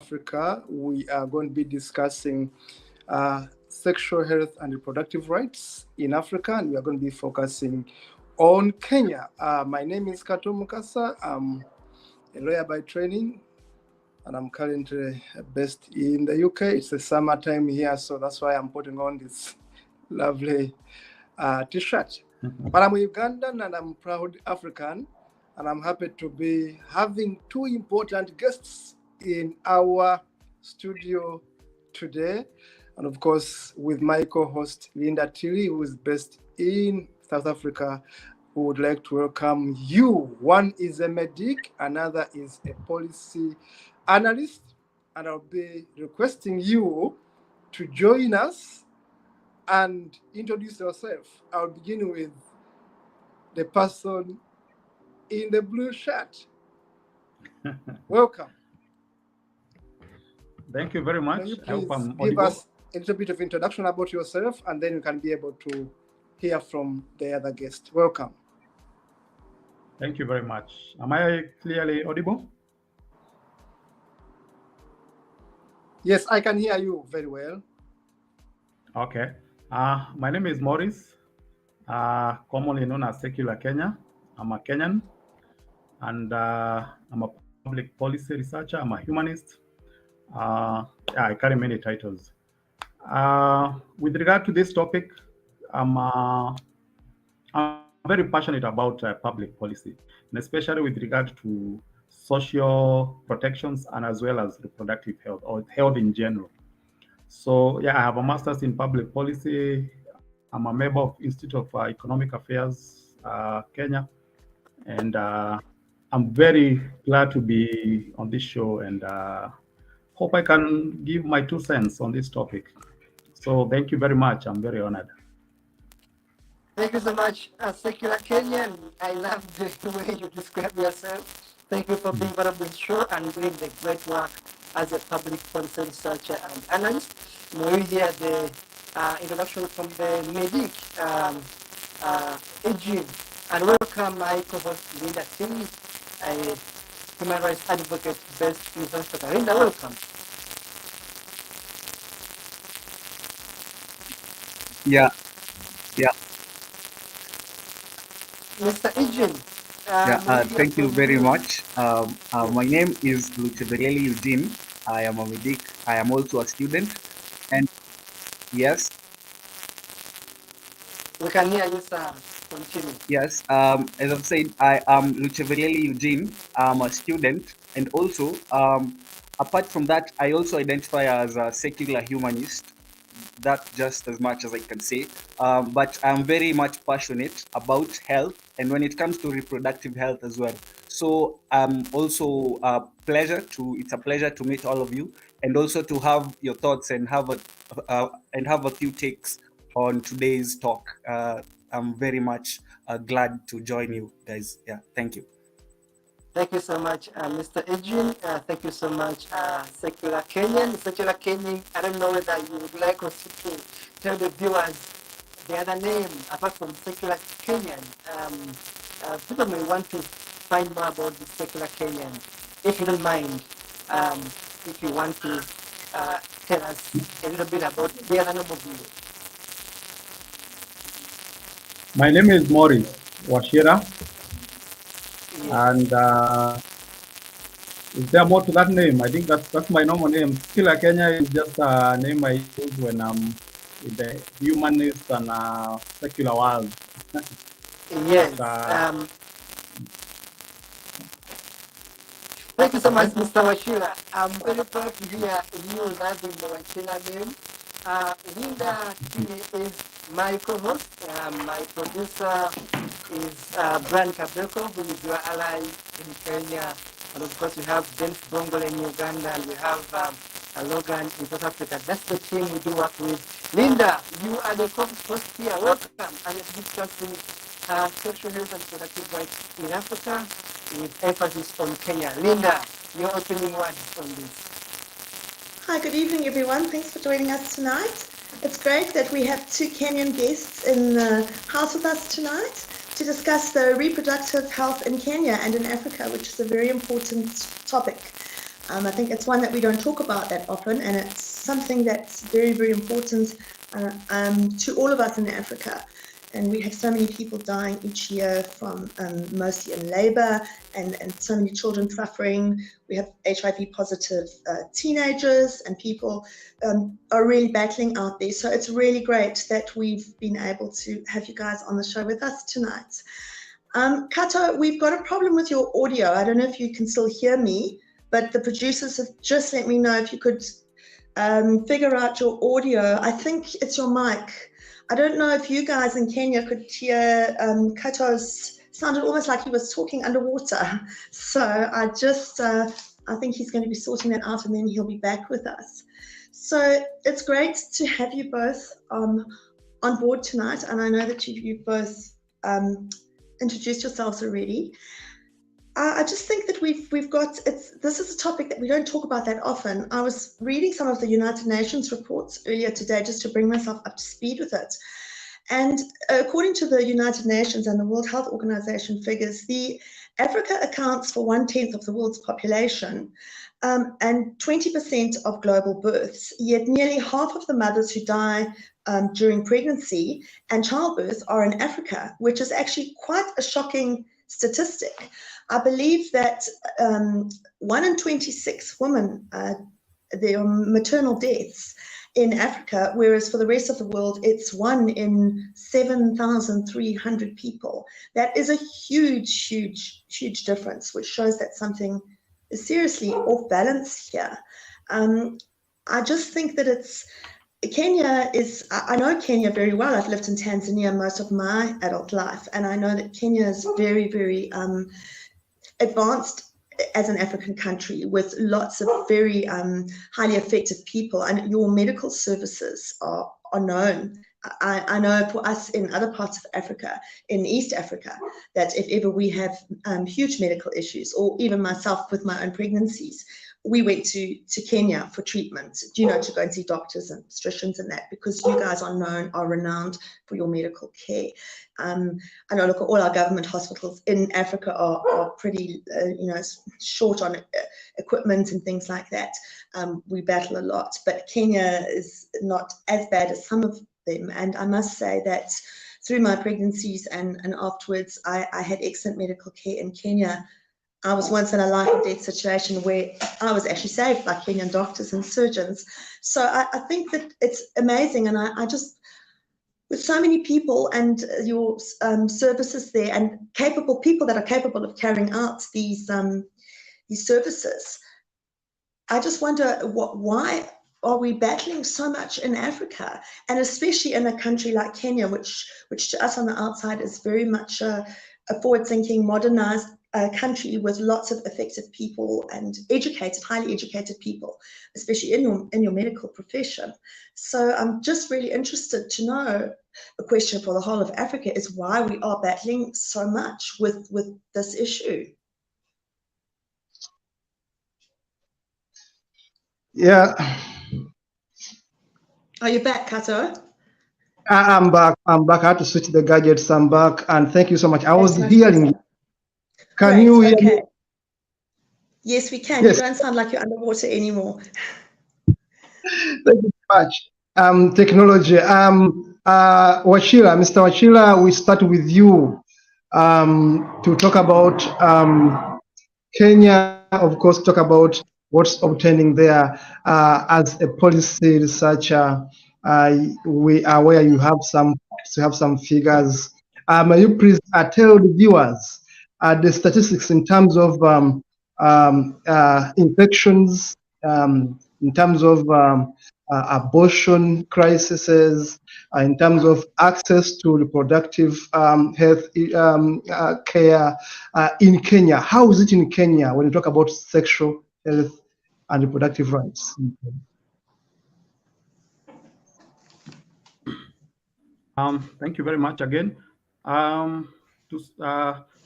Africa. We are going to be discussing sexual health and reproductive rights in Africa, and we are going to be focusing on Kenya. My name is Kato Mukasa. I'm a lawyer by training, and I'm currently based in the UK. It's the summertime here, so that's why I'm putting on this lovely t-shirt. But I'm Ugandan and I'm proud African, and I'm happy to be having two important guests in our studio today. And of course, with my co-host Linda Tilly, who is based in South Africa, who would like to welcome you. One is a medic, another is a policy analyst, and I'll be requesting you to join us and introduce yourself. I'll begin with the person in the blue shirt. Welcome. Thank you very much. Can you I hope please I'm give audible. us a little bit of introduction about yourself, and then you can be able to hear from the other guest. Welcome. Thank you very much. Am I clearly audible? Yes, I can hear you very well. Okay. My name is Morris, commonly known as Secular Kenya. I'm a Kenyan, and I'm a public policy researcher. I'm a humanist. I carry many titles. With regard to this topic, I'm very passionate about public policy, and especially with regard to social protections and as well as reproductive health or health in general. So yeah, I have a master's in public policy. I'm a member of Institute of Economic Affairs, Kenya, and I'm very glad to be on this show and hope I can give my 2 cents on this topic. So thank you very much. I'm very honored. Thank you so much, Secular Kenyan. I love the way you describe yourself. Thank you for being part of the show and doing the great work as a public policy researcher and analyst. We hear the introduction from the medic, Eugene, and welcome my co-host Linda Tilly, a human rights advocate based in South Africa. Linda, welcome. Yeah, yeah, Mr. Eugene. thank you very much. My name is Luchevereli Eugene. I am a medic. I am also a student. And yes, We can hear you, sir. Continue. yes, as I've said, I am Luchevereli Eugene. I'm a student. And also, apart from that, I also identify as a secular humanist. That just as much as I can say. But I'm very much passionate about health, and when it comes to reproductive health as well. So also it's a pleasure to meet all of you, and also to have your thoughts and have a few takes on today's talk. I'm very much glad to join you guys. Yeah, thank you. Thank you so much, Mr. Adrian. Thank you so much, Secular Kenyan. Secular Kenyan, I don't know whether you would like us to tell the viewers the other name apart from Secular Kenyan. People may want to find more about the Secular Kenyan. If you don't mind, if you want to tell us a little bit about the other name of you. My name is Morris Washira, Yes. and is there more to that name? I think that's my normal name. Secular Kenya is just a name I use when I'm in the humanist and secular world. Yes. But, Thank you so much, Mr. Washira. I'm very proud to hear you having the Washira name. Linda is my co-host. My producer is Brian Kabeko, who is your ally in Kenya. And of course, we have James Bongo in Uganda, and we have Logan in South Africa. That's the team we do work with. Linda, you are the co-host here. Welcome. And we're discussing sexual health and reproductive rights in Africa, with emphasis on Kenya. Linda, your opening words on this. Hi, good evening, everyone. Thanks for joining us tonight. It's great that we have two Kenyan guests in the house with us tonight to discuss the reproductive health in Kenya and in Africa, which is a very important topic. I think it's one that we don't talk about that often, and it's something that's very, very important to all of us in Africa. And we have so many people dying each year from mostly in labor, and so many children suffering. We have HIV positive teenagers, and people are really battling out there. So it's really great that we've been able to have you guys on the show with us tonight. Kato, we've got a problem with your audio. I don't know if you can still hear me, but the producers have just let me know if you could figure out your audio. I think it's your mic. I don't know if you guys in Kenya could hear Kato's sounded almost like he was talking underwater. So I think he's going to be sorting that out, and then he'll be back with us. So it's great to have you both on board tonight, and I know that you've both introduced yourselves already. I just think that we've got, this is a topic that we don't talk about that often. I was reading some of the United Nations reports earlier today just to bring myself up to speed with it. And according to the United Nations and the World Health Organization figures, Africa accounts for 1/10 of the world's population and 20% of global births, yet nearly half of the mothers who die during pregnancy and childbirth are in Africa, which is actually quite a shocking statistic. I believe that 1 in 26 women, there are maternal deaths in Africa, whereas for the rest of the world, it's 1 in 7,300 people. That is a huge, huge, huge difference, which shows that something is seriously off balance here. I just think that I know Kenya very well. I've lived in Tanzania most of my adult life, and I know that Kenya is very, very advanced as an African country with lots of very highly effective people, and your medical services are known. I know for us in other parts of Africa, in East Africa, that if ever we have huge medical issues, or even myself with my own pregnancies, we went to Kenya for treatment, to go and see doctors and obstetricians and that, because you guys are renowned for your medical care. I know, look, all our government hospitals in Africa are pretty, short on equipment and things like that. We battle a lot, but Kenya is not as bad as some of them. And I must say that through my pregnancies and afterwards, I had excellent medical care in Kenya. I was once in a life or death situation where I was actually saved by Kenyan doctors and surgeons. So I think that it's amazing, and I just, with so many people and your services there, and capable people that are capable of carrying out these services, I just wonder why are we battling so much in Africa, and especially in a country like Kenya, which to us on the outside is very much a forward-thinking, modernized country with lots of effective people and highly educated people, especially in your medical profession. So I'm just really interested to know, a question for the whole of Africa is why we are battling so much with this issue. Yeah. Are you back, Kato? I'm back. I had to switch the gadgets. I'm back, and thank you so much. I was hearing you. Can you hear me? Yes, we can. Yes. You don't sound like you're underwater anymore. Thank you so much. Technology. Wachila, Mr. Wachila, we start with you to talk about Kenya, of course, talk about what's obtaining there as a policy researcher. We are where you have some figures. May you please tell the viewers the statistics in terms of infections, in terms of abortion crises, in terms of access to reproductive health care in Kenya. How is it in Kenya when you talk about sexual health and reproductive rights? Thank you very much again.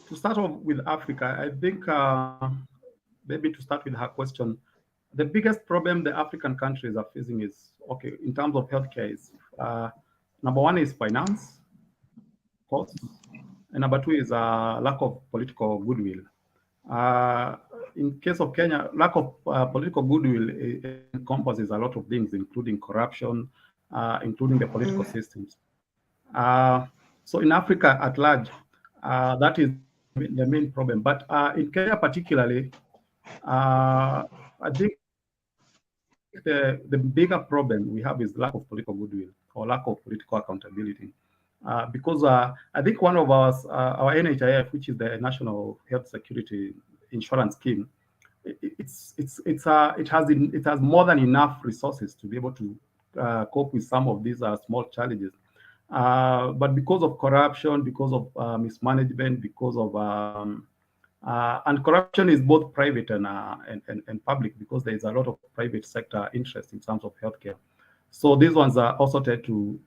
To start off with Africa, I think maybe to start with her question, the biggest problem the African countries are facing is, okay, in terms of healthcare, is number one is finance, of course, and number two is lack of political goodwill. in case of Kenya, lack of political goodwill encompasses a lot of things, including corruption, including the political systems. So in Africa at large, that is the main problem. But in Kenya particularly, I think the bigger problem we have is lack of political goodwill or lack of political accountability. Because I think one of our NHIF, which is the National Health Security Insurance Scheme, it has more than enough resources to be able to cope with some of these small challenges. But because of corruption, because of mismanagement, because of and corruption is both private and public, because there is a lot of private sector interest in terms of healthcare. So these ones are also tend to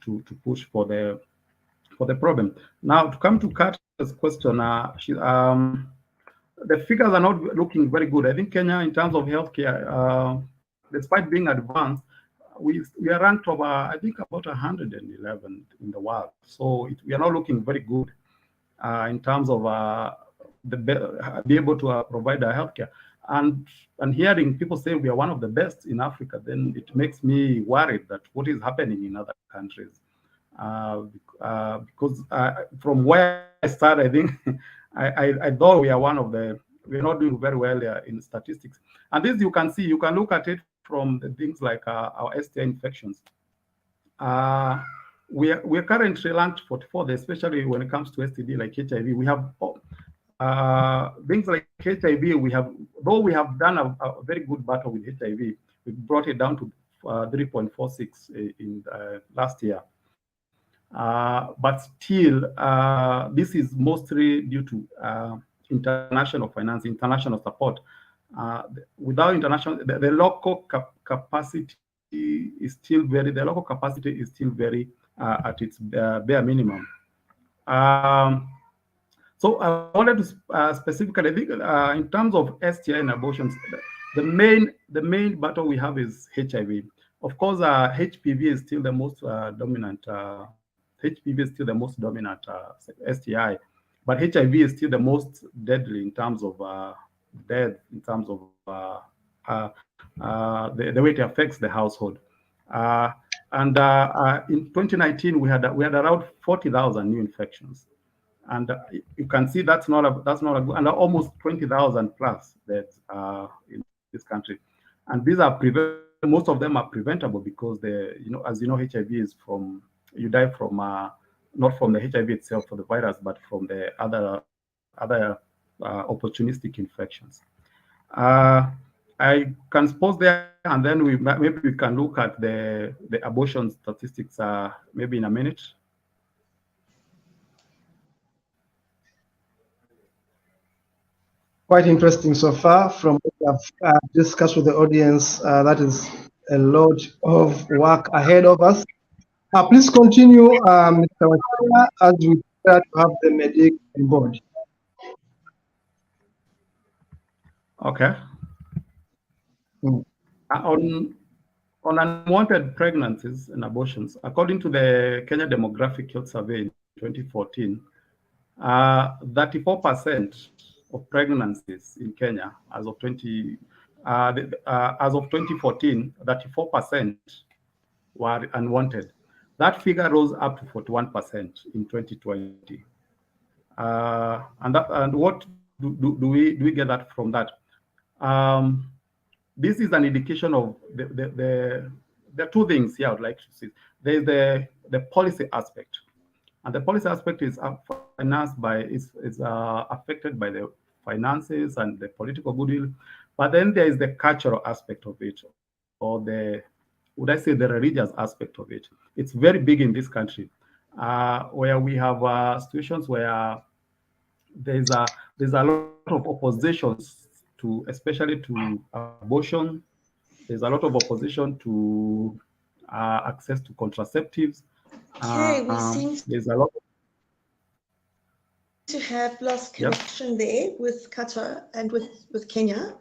push for the problem. Now, to come to Kat's question, the figures are not looking very good. I think Kenya, in terms of healthcare, despite being advanced, we are ranked over, I think, about 111 in the world. So we are not looking very good in terms of be able to provide our healthcare. And hearing people say we are one of the best in Africa, then it makes me worried that what is happening in other countries. Because from where I started, I think I thought we are we're not doing very well in statistics. And this you can see, you can look at it from the things like our STI infections. We're currently ranked 44th, especially when it comes to STD like HIV. We have things like HIV. Though we have done a very good battle with HIV, we brought it down to 3.46 in last year. But still, this is mostly due to international finance, international support. Without international, the local capacity is still very at its bare minimum. So I wanted to specifically, I think, in terms of STI and abortions, the main battle we have is HIV. Of course, HPV is still the most dominant. HPV is still the most dominant STI, but HIV is still the most deadly in terms of death, in terms of the way it affects the household. And in 2019, we had around 40,000 new infections, and you can see that's not a good, and almost 20,000 plus deaths in this country, and these are most of them are preventable because as you know, HIV is you die from not from the HIV itself, for the virus, but from the other opportunistic infections. I can pause there, and then maybe we can look at the abortion statistics maybe in a minute. Quite interesting so far from what I've discussed with the audience. That is a lot of work ahead of us. Please continue, Mr. Wachira, as we try to have the medic on board. Okay. On unwanted pregnancies and abortions, according to the Kenya Demographic Health Survey in 2014, 34% of pregnancies in Kenya as of 2014, 34% were unwanted. That figure rose up to 41% in 2020. And what do we get that from that? This is an indication of the two things here I would like to see. There's the policy aspect, and the policy aspect is financed by is affected by the finances and the political goodwill. But then there is the cultural aspect of it, or the religious aspect of it. It's very big in this country, where we have situations where there's a lot of oppositions especially to abortion. There's a lot of opposition to access to contraceptives. Okay, we seem there's a lot to have lost connection there with Qatar and with Kenya.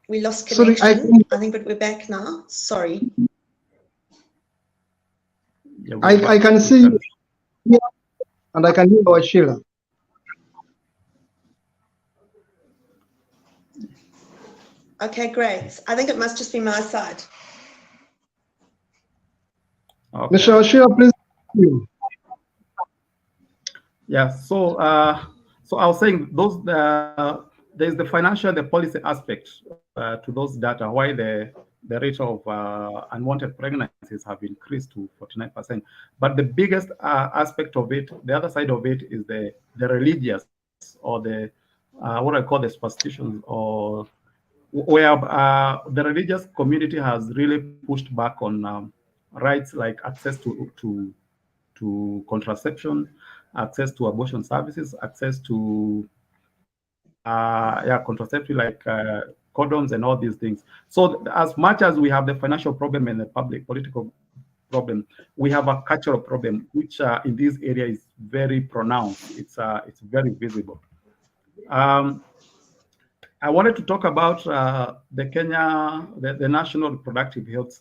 We lost connection, Sorry, I think, but we're back now. Sorry. Yeah, I can see you, and I can hear Wachira. Okay, great. I think it must just be my side. Okay. Mr. Oshia, please. Yeah. So I was saying there's the financial, the policy aspect to those data. Why the rate of unwanted pregnancies have increased to 49%. But the biggest aspect of it, the other side of it, is the religious or the what I call the superstitions, or where the religious community has really pushed back on rights like access to contraception, access to abortion services, access to contraceptive like condoms and all these things. So as much as we have the financial problem and the public political problem, we have a cultural problem, which in this area is very pronounced. It's very visible. I wanted to talk about the Kenya, the National Reproductive Health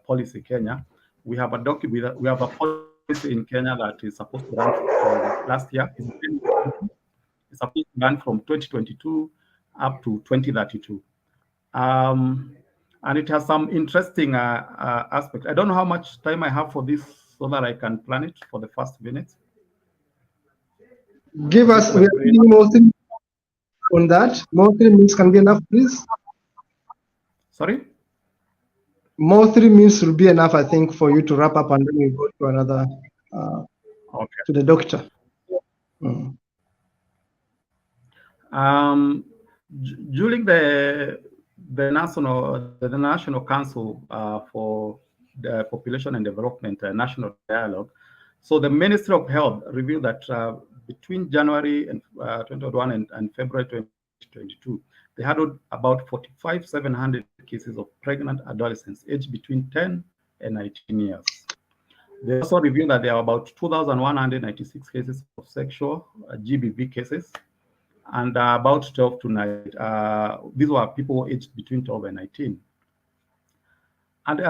Policy Kenya. We have a we have a policy in Kenya that is supposed to run from last year. It's supposed to run from 2022 up to 2032. And it has some interesting aspects. I don't know how much time I have for this so that I can plan it for the first minute. Give us, we are needing more things on that. More 3 minutes can be enough, please. Sorry? More 3 minutes will be enough, I think, for you to wrap up, and then we go to another, Okay. to the doctor. During the National Council for the Population and Development National Dialogue, so the Ministry of Health revealed that between January and 2021 and February 2022, they had about 45,700 cases of pregnant adolescents aged between 10 and 19 years. They also revealed that there are about 2,196 cases of sexual GBV cases, and about 12 to 9. These were people aged between 12 and 19. And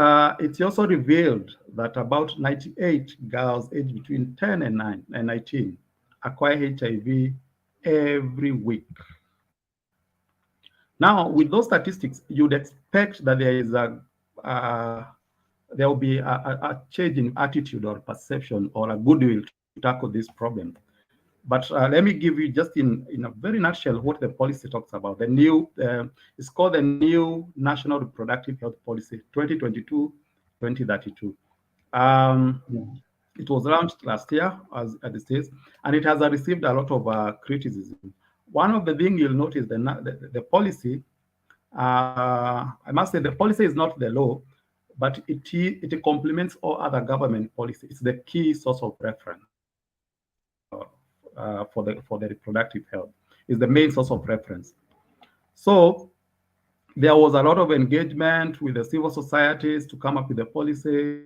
it's also revealed that about 98 girls aged between 10 and 19 acquire HIV every week. Now, with those statistics, you'd expect that there will be a change in attitude or perception or a goodwill to tackle this problem. But let me give you just in a very nutshell what the policy talks about. The new, it's called the new National Reproductive Health Policy 2022-2032. It was launched last year at the States, and it has received a lot of criticism. One of the things you'll notice the policy, I must say the policy is not the law, but it complements all other government policies. It's the key source of reference. For the reproductive health is the main source of reference. So there was a lot of engagement with the civil societies to come up with the policy,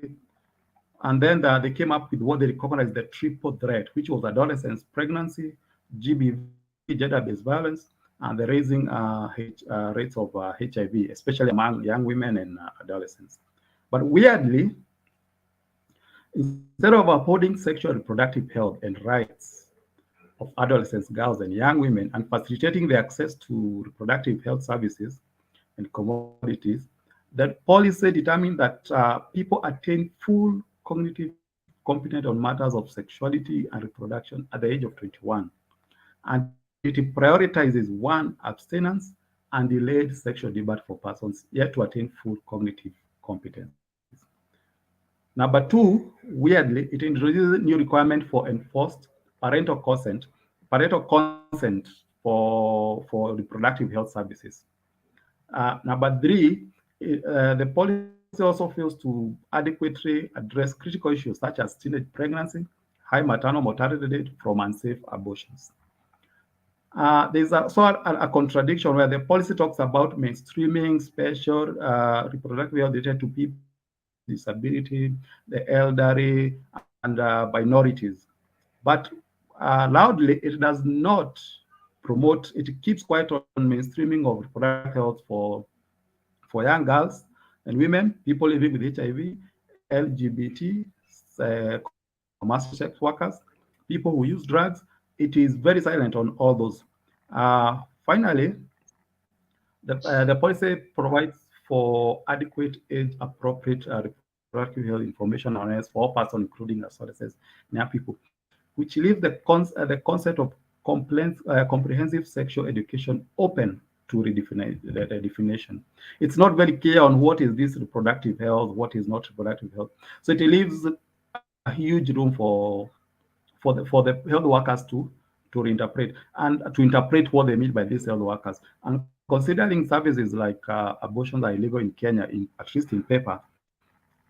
and then they came up with what they recognize the triple threat, which was adolescence, pregnancy, GBV, gender-based violence, and the raising rates of HIV, especially among young women and adolescents. But weirdly, instead of upholding sexual reproductive health and rights of adolescents, girls, and young women, and facilitating the access to reproductive health services and commodities, that policy determined that people attain full cognitive competence on matters of sexuality and reproduction at the age of 21. And it prioritizes one, abstinence and delayed sexual debut for persons yet to attain full cognitive competence. Number two, weirdly, it introduces a new requirement for enforced parental consent for reproductive health services. Number three, the policy also fails to adequately address critical issues such as teenage pregnancy, high maternal mortality rate from unsafe abortions. There's also a contradiction where the policy talks about mainstreaming special reproductive health data to people with disability, the elderly, and minorities. But loudly, it does not promote, it keeps quiet on mainstreaming of reproductive health for young girls and women, people living with HIV, LGBT, commercial sex workers, people who use drugs. It is very silent on all those. Finally, The policy provides for adequate age-appropriate reproductive health information and awareness for all persons, including adolescents and young people, which leaves the concept of comprehensive sexual education open to the definition. It's not very clear on what is this reproductive health, what is not reproductive health. So it leaves a huge room for the health workers to reinterpret and to interpret what they mean by these health workers. And considering services like abortions are illegal in Kenya, at least in paper,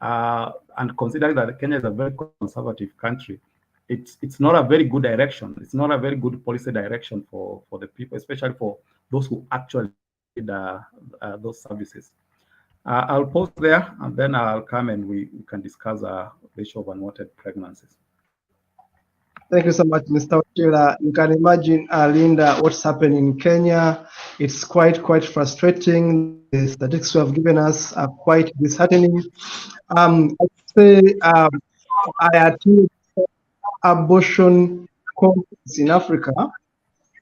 and considering that Kenya is a very conservative country, it's not a very good direction. It's not a very good policy direction for the people, especially for those who actually need those services. I'll pause there and then I'll come and we can discuss the issue of unwanted pregnancies. Thank you so much, Mr. Wachira. You can imagine, Linda, what's happening in Kenya. It's quite frustrating. The statistics you have given us are quite disheartening. I'd say I attended abortion conference in Africa,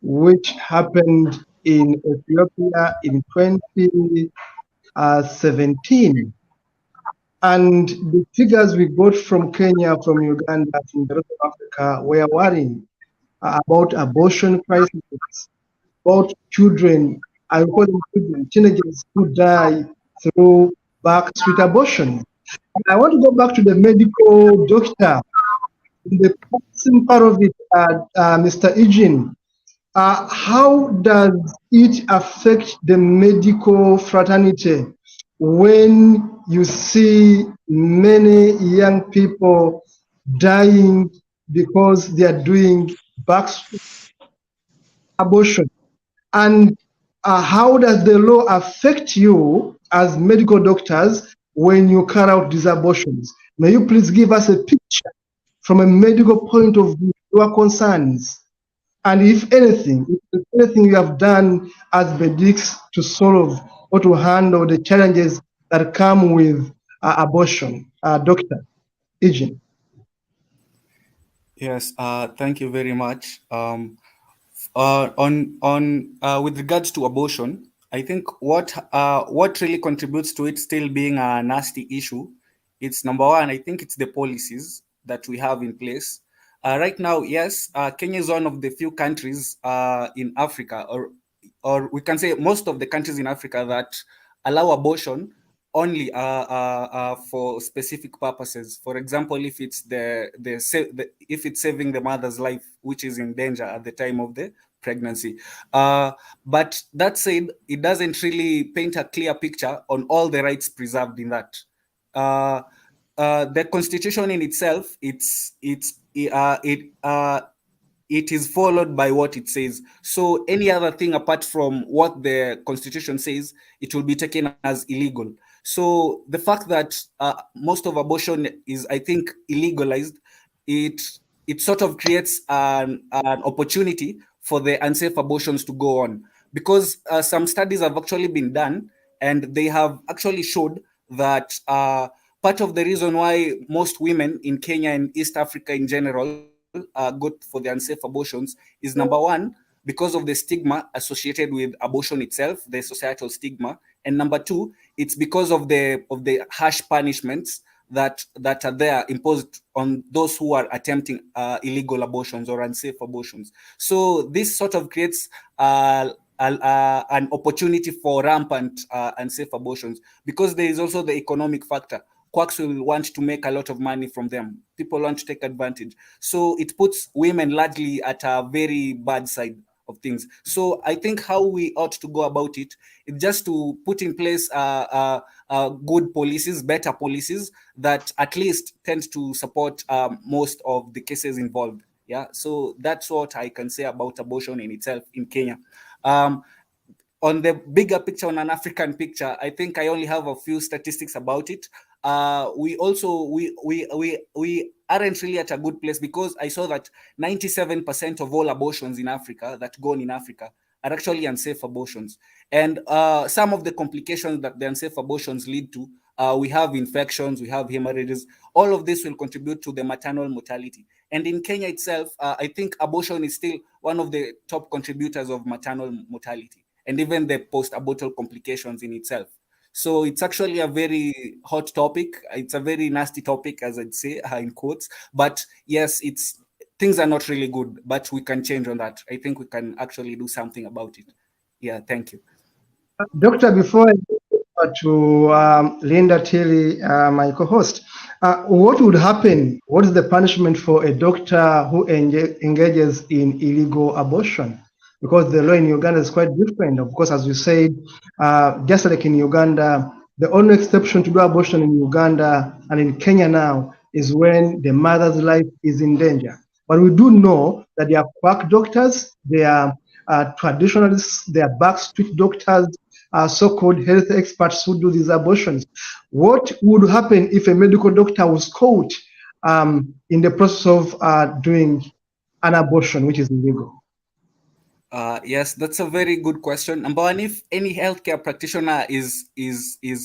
which happened in Ethiopia in 2017. And the figures we got from Kenya, from Uganda, from the rest of Africa were worrying about abortion crises, about children, I call them children, teenagers who die through backstreet abortion. And I want to go back to the medical doctor. The practicing part of it, Mr. Eugene, how does it affect the medical fraternity when you see many young people dying because they are doing backstreet abortion? And how does the law affect you as medical doctors when you carry out these abortions? May you please give us a picture from a medical point of view, your concerns, and if anything you have done as medics to solve or to handle the challenges that come with abortion. Dr. Eugene. Yes, thank you very much. With regards to abortion, I think what really contributes to it still being a nasty issue, it's number one, I think it's the policies that we have in place. Right now, yes, Kenya is one of the few countries in Africa, or we can say most of the countries in Africa that allow abortion only for specific purposes. For example, if it's if it's saving the mother's life, which is in danger at the time of the pregnancy. But that said, it doesn't really paint a clear picture on all the rights preserved in that. The constitution in itself, it is followed by what it says. So any other thing apart from what the constitution says, it will be taken as illegal. So the fact that most of abortion is, I think, illegalized, it sort of creates an opportunity for the unsafe abortions to go on, because some studies have actually been done and they have actually showed that part of the reason why most women in Kenya and East Africa in general go for the unsafe abortions is, number one, because of the stigma associated with abortion itself, the societal stigma, and number two, it's because of the harsh punishments that are there imposed on those who are attempting illegal abortions or unsafe abortions. So this sort of creates an opportunity for rampant unsafe abortions, because there is also the economic factor. Quacks will want to make a lot of money from them. People want to take advantage. So it puts women largely at a very bad side of things. So I think how we ought to go about it is just to put in place good policies, better policies that at least tend to support most of the cases involved. Yeah, so that's what I can say about abortion in itself in Kenya. On the bigger picture, on an African picture, I think I only have a few statistics about it. We aren't really at a good place, because I saw that 97% of all abortions in Africa that go on in Africa are actually unsafe abortions. And some of the complications that the unsafe abortions lead to, we have infections, we have hemorrhages. All of this will contribute to the maternal mortality. And in Kenya itself, I think abortion is still one of the top contributors of maternal mortality. and even the post-abortal complications in itself. So it's actually a very hot topic. It's a very nasty topic, as I'd say, in quotes. But yes, things are not really good, but we can change on that. I think we can actually do something about it. Yeah, thank you. Doctor, before I go to Linda Tilly, my co-host, what would happen? What is the punishment for a doctor who engages in illegal abortion? Because the law in Uganda is quite different. Of course, as you said, just like in Uganda, the only exception to do abortion in Uganda and in Kenya now is when the mother's life is in danger. But we do know that there are quack doctors, there are traditionalists, there are backstreet doctors, so-called health experts who do these abortions. What would happen if a medical doctor was caught in the process of doing an abortion, which is illegal? Yes, that's a very good question. Number one, if any healthcare practitioner is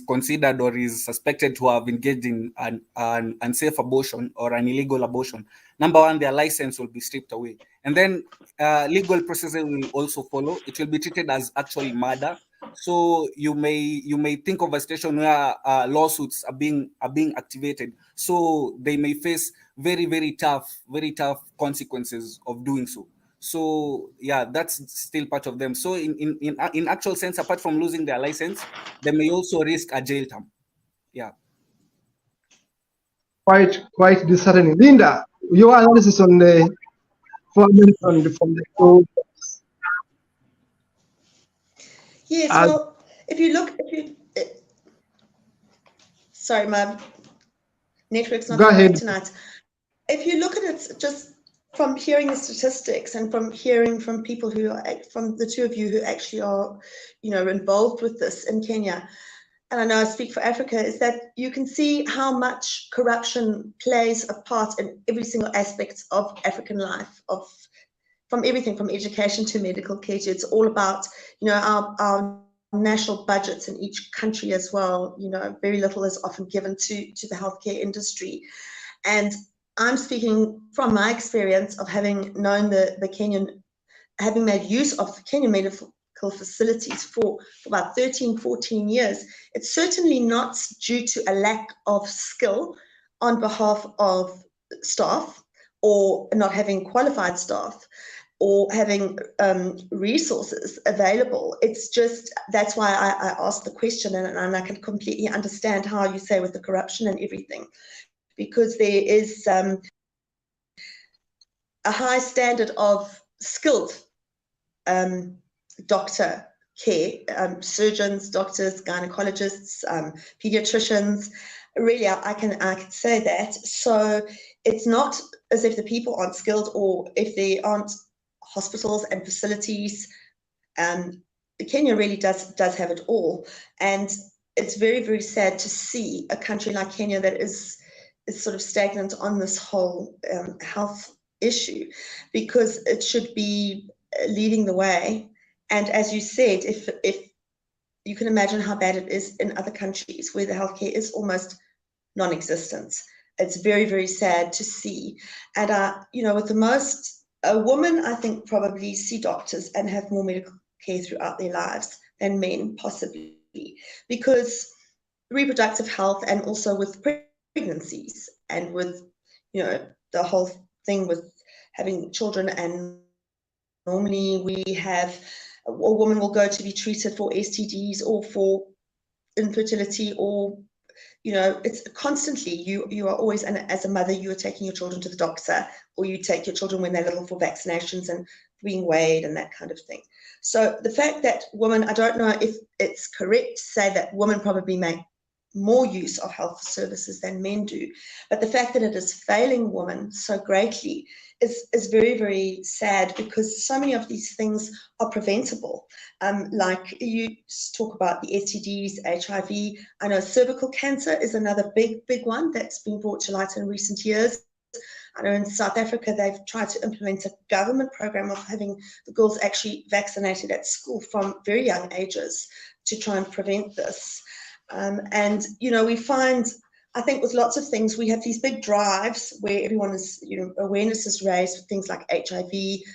considered or is suspected to have engaged in an unsafe abortion or an illegal abortion, number one, their license will be stripped away, and then legal processes will also follow. It will be treated as actual murder. So you may think of a situation where lawsuits are being activated. So they may face very tough consequences of doing so. So yeah, that's still part of them. So in actual sense, apart from losing their license, they may also risk a jail term. Yeah. Quite disheartening. Linda, your analysis on the from the Yes, well, if you look, sorry, my network's not great tonight. If you look at it just from hearing the statistics and from hearing from people who are, from the two of you who actually are, involved with this in Kenya, and I know I speak for Africa, is that you can see how much corruption plays a part in every single aspect of African life, from everything from education to medical care. It's all about, our national budgets in each country as well. Very little is often given to the healthcare industry. And I'm speaking from my experience of having known the Kenyan, having made use of the Kenyan medical facilities for about 13, 14 years. It's certainly not due to a lack of skill on behalf of staff, or not having qualified staff, or having resources available. It's just, that's why I asked the question, and I can completely understand how you say with the corruption and everything, because there is a high standard of skilled doctor care, surgeons, doctors, gynecologists, pediatricians. Really, I can say that. So it's not as if the people aren't skilled, or if there aren't hospitals and facilities. Kenya really does have it all, and it's very sad to see a country like Kenya that is sort of stagnant on this whole health issue, because it should be leading the way. And as you said, if you can imagine how bad it is in other countries where the healthcare is almost non-existent. It's very sad to see. And with the most, a woman, I think, probably see doctors and have more medical care throughout their lives than men, possibly, because reproductive health, and also with pregnancies, and with the whole thing with having children, and normally we have a woman will go to be treated for STDs or for infertility, or it's constantly, you are always, and as a mother, you are taking your children to the doctor, or you take your children when they're little for vaccinations and being weighed and that kind of thing. So the fact that women, I don't know if it's correct to say that women probably make more use of health services than men do, but the fact that it is failing women so greatly is very sad, because so many of these things are preventable. Like you talk about the STDs, HIV. I know cervical cancer is another big one that's been brought to light in recent years. I know in South Africa, they've tried to implement a government program of having the girls actually vaccinated at school from very young ages to try and prevent this. And we find I think with lots of things, we have these big drives where everyone is, awareness is raised for things like HIV,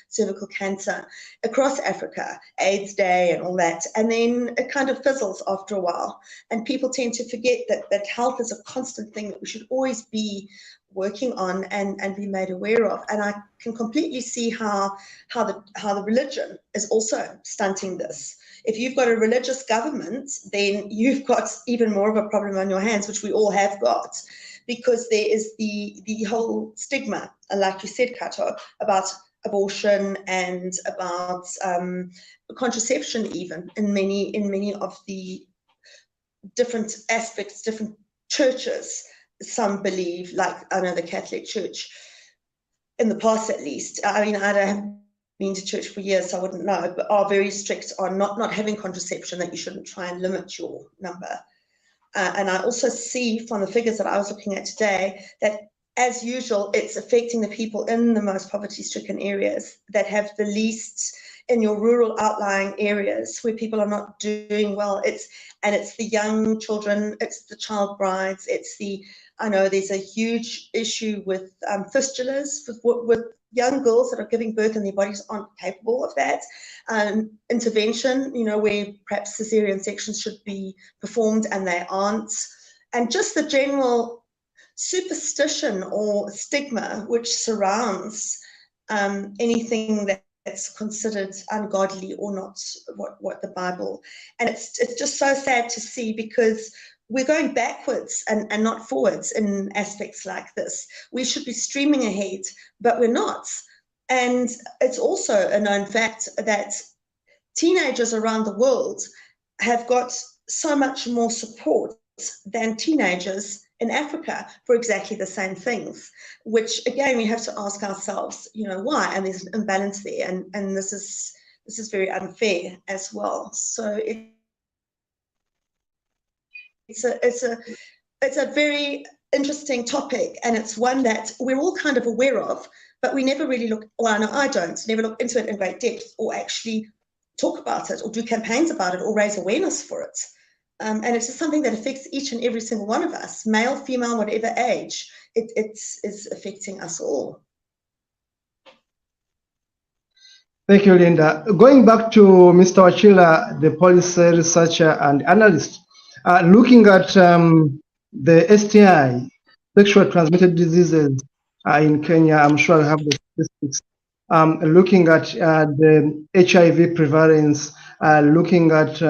cervical cancer across Africa, AIDS Day and all that. And then it kind of fizzles after a while. And people tend to forget that health is a constant thing that we should always be working on and be made aware of. And I can completely see how the religion is also stunting this. If you've got a religious government, then you've got even more of a problem on your hands, which we all have got, because there is the whole stigma, like you said, Kato, about abortion and about contraception, even in many of the different aspects, different churches. Some believe, like I know the Catholic Church, in the past at least. I mean, I haven't been to church for years, so I wouldn't know, but are very strict on not having contraception, that you shouldn't try and limit your number. And I also see from the figures that I was looking at today that, as usual, it's affecting the people in the most poverty-stricken areas that have the least, in your rural outlying areas where people are not doing well. It's the young children, it's the child brides, I know there's a huge issue with fistulas, with young girls that are giving birth and their bodies aren't capable of that. Intervention, where perhaps cesarean sections should be performed and they aren't. And just the general superstition or stigma which surrounds anything that's considered ungodly or not what the Bible. And it's just so sad to see, because we're going backwards and not forwards in aspects like this. We should be streaming ahead, but we're not. And it's also a known fact that teenagers around the world have got so much more support than teenagers in Africa for exactly the same things, which again, we have to ask ourselves, why? And there's an imbalance there. And this is very unfair as well. So it's a very interesting topic, and it's one that we're all kind of aware of, but we never really look, well, no, I don't, never look into it in great depth, or actually talk about it, or do campaigns about it, or raise awareness for it. And it's just something that affects each and every single one of us, male, female, whatever age. It is affecting us all. Thank you, Linda. Going back to Mr. Wachila, the policy researcher and analyst, looking at the STI, sexual transmitted diseases in Kenya, I'm sure I have the statistics. Looking at the HIV prevalence, looking at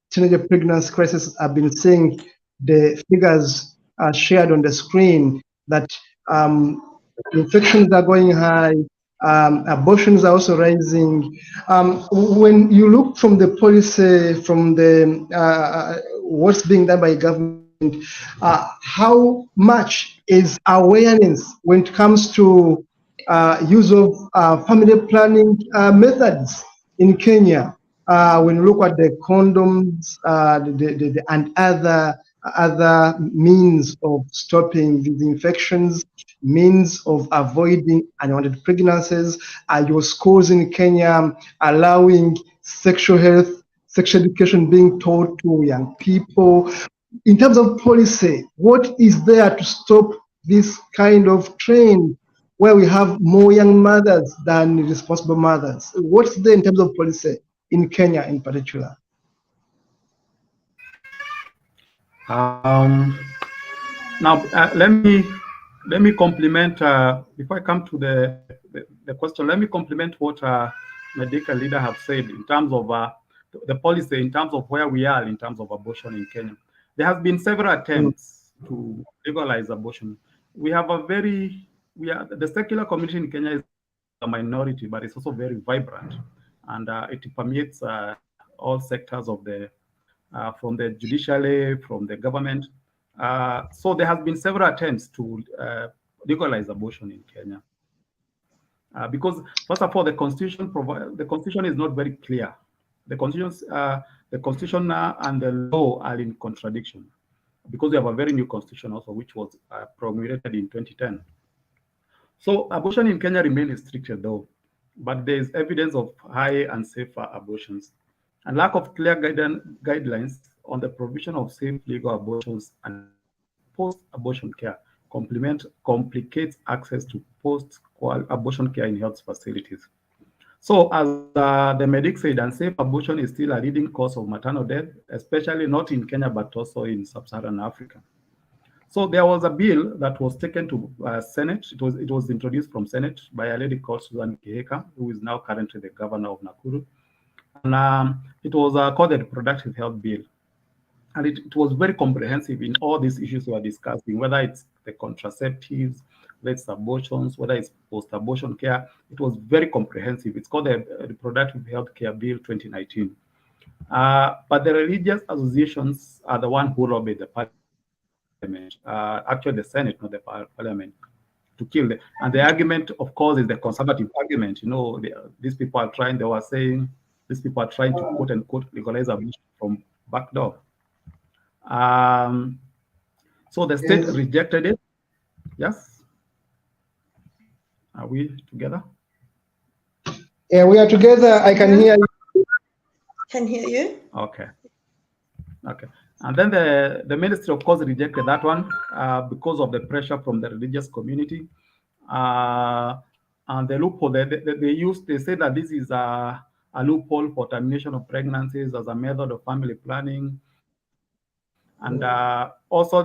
teenager pregnancy crisis, I've been seeing the figures shared on the screen that infections are going high, abortions are also rising. When you look from the policy, from the what's being done by government, how much is awareness when it comes to use of family planning methods in Kenya? When you look at the condoms and other means of stopping these infections, means of avoiding unwanted pregnancies, your schools in Kenya allowing sexual health, sexual education being taught to young people. In terms of policy, what is there to stop this kind of trend where we have more young mothers than responsible mothers? What's there in terms of policy in Kenya in particular? Now, let me complement, before I come to the question, let me complement what medical leader have said in terms of the policy, in terms of where we are in terms of abortion in Kenya. There has been several attempts to legalize abortion. The secular community in Kenya is a minority, but it's also very vibrant, and it permeates all sectors of from the judiciary, from the government. So there has been several attempts to legalize abortion in Kenya. Because first of all, the constitution is not very clear. The constitution and the law are in contradiction, because we have a very new constitution also, which was promulgated in 2010. So abortion in Kenya remains restricted though, but there is evidence of high and safer abortions, and lack of clear guidelines on the provision of safe legal abortions. And post-abortion care complicates access to post-abortion care in health facilities. So, as the medic said, unsafe abortion is still a leading cause of maternal death, especially not in Kenya, but also in sub-Saharan Africa. So there was a bill that was taken to Senate. It was introduced from Senate by a lady called Susan Kihika, who is now currently the governor of Nakuru. And it was called the Reproductive Health Bill. And it was very comprehensive in all these issues we are discussing, whether it's the contraceptives, whether it's abortions, whether it's post-abortion care. It was very comprehensive. It's called the Reproductive Health Care Bill 2019. But the religious associations are the one who lobbied the parliament, actually the Senate, not the parliament, to kill it. And the argument, of course, is the conservative argument. These people are trying, they were saying, these people are trying to quote unquote legalize abortion from back door. So the state rejected it. Yes? Are we together? Yeah, we are together. I can hear you. Can hear you. Okay. And then the ministry, of course, rejected that one because of the pressure from the religious community. And the loophole they say that this is a loophole for termination of pregnancies as a method of family planning. And also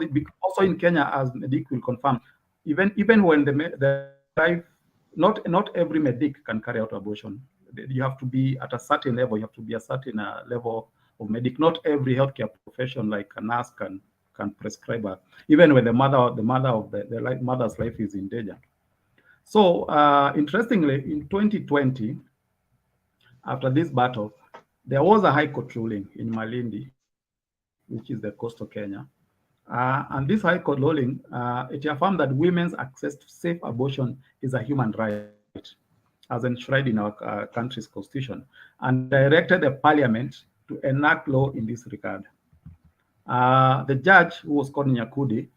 in Kenya, as Medic will confirm, even when the wife, not every medic can carry out abortion. You have to be at a certain level. You have to be a certain level of medic. Not every healthcare profession, like a nurse, can prescribe her, even when the mother's life is in danger. So interestingly, in 2020, after this battle, there was a High Court ruling in Malindi, which is the coast of Kenya. And this High Court ruling, it affirmed that women's access to safe abortion is a human right, as enshrined in our country's constitution, and directed the parliament to enact law in this regard. The judge, who was called Nyakudi,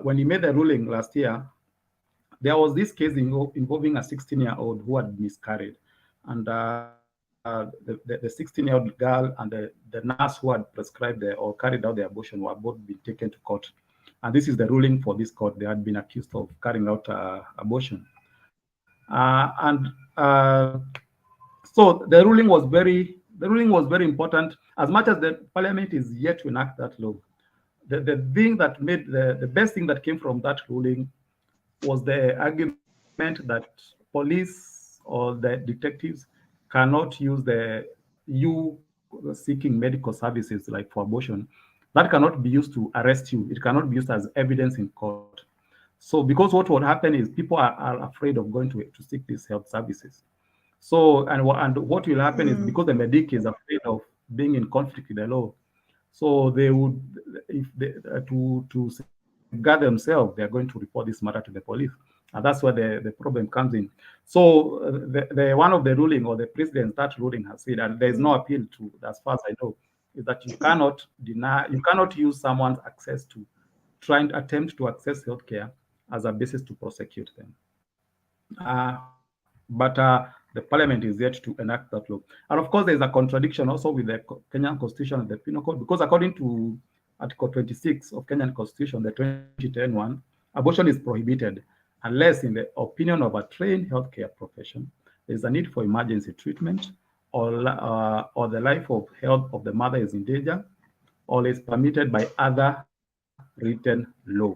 when he made the ruling last year, there was this case involving a 16-year-old who had miscarried. And the 16-year-old girl and the nurse who had prescribed or carried out the abortion were both being taken to court. And this is the ruling for this court. They had been accused of carrying out abortion. So the ruling was very important. As much as the parliament is yet to enact that law, the thing that made the best thing that came from that ruling was the argument that police or the detectives cannot use you seeking medical services like for abortion. That cannot be used to arrest you. It cannot be used as evidence in court. So because what would happen is people are afraid of going to seek these health services. So and what will happen is, because the medic is afraid of being in conflict with the law, so they would, if they to safeguard themselves, they are going to report this matter to the police, and that's where the problem comes in. So the one of the ruling, or the president that ruling has said, and there is no appeal to, as far as I know, is that you cannot use someone's access to attempt to access healthcare as a basis to prosecute them. But the parliament is yet to enact that law. And of course, there's a contradiction also with the Kenyan Constitution and the Penal Code, because according to Article 26 of Kenyan Constitution, the 2010 one, abortion is prohibited unless, in the opinion of a trained healthcare profession, there's a need for emergency treatment, or the life of health of the mother is in danger, or is permitted by other written law.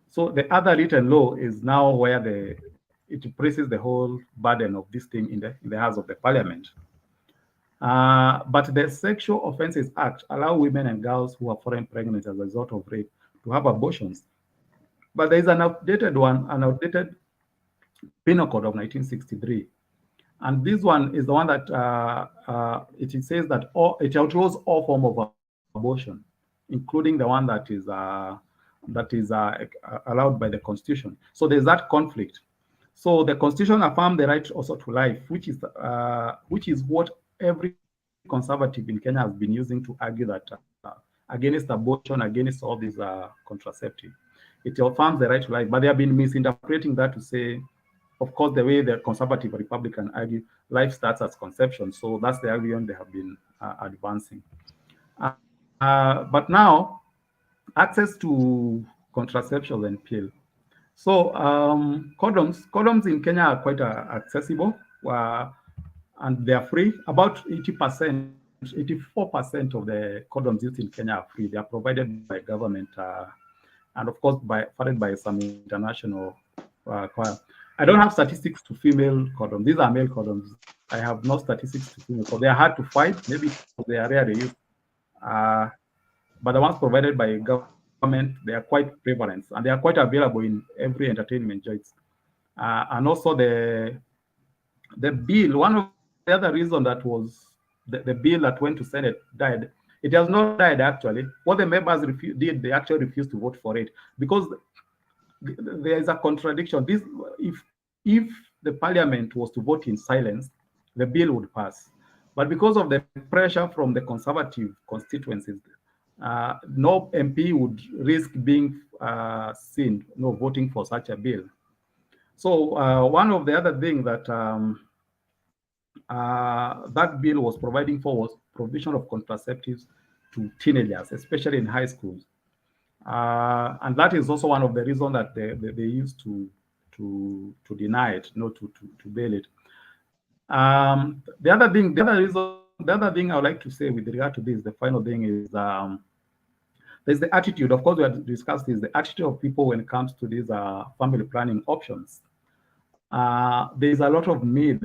So the other written law is now where it places the whole burden of this thing in the hands of the parliament. But the Sexual Offences Act allow women and girls who are foreign pregnant as a result of rape to have abortions. But there is an outdated Penal Code of 1963. And this one is the one that it says that it outlaws all form of abortion, including the one that is allowed by the Constitution. So there's that conflict. So the Constitution affirms the right also to life, which is what every conservative in Kenya has been using to argue that against abortion, against all these contraceptives. It affirms the right to life, but they have been misinterpreting that to say, of course, the way the conservative Republican argue, life starts at conception. So that's the argument they have been advancing. But now, access to contraception and pill. So condoms in Kenya are quite accessible, and they are free. About 80%, 84% of the condoms used in Kenya are free. They are provided by government, and of course funded by some international choir. I don't have statistics to female condoms. These are male condoms. I have no statistics to female, so they are hard to find. Maybe they are rare to use. But the ones provided by government, they are quite prevalent, and they are quite available in every entertainment joints. And also the bill, one of the other reason that was the bill that went to Senate died. It has not died actually. What the members did, they actually refused to vote for it because there is a contradiction. This, if the parliament was to vote in silence, the bill would pass. But because of the pressure from the conservative constituencies, no MP would risk being seen voting for such a bill. So one of the other things that that bill was providing for was provision of contraceptives to teenagers, especially in high schools. And that is also one of the reasons that they used to deny it, to bail it. The other thing I would like to say with regard to this, the final thing is there's the attitude. Of course, we have discussed this, the attitude of people when it comes to these family planning options. There's a lot of myth.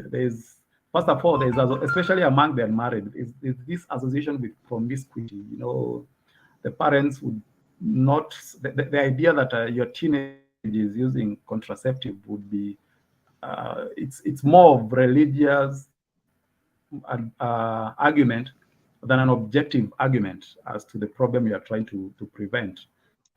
First of all, especially among the unmarried, is this association with promiscuity. The parents would not, the idea that your teenage is using contraceptive would be, it's more of religious argument than an objective argument as to the problem you are trying to prevent.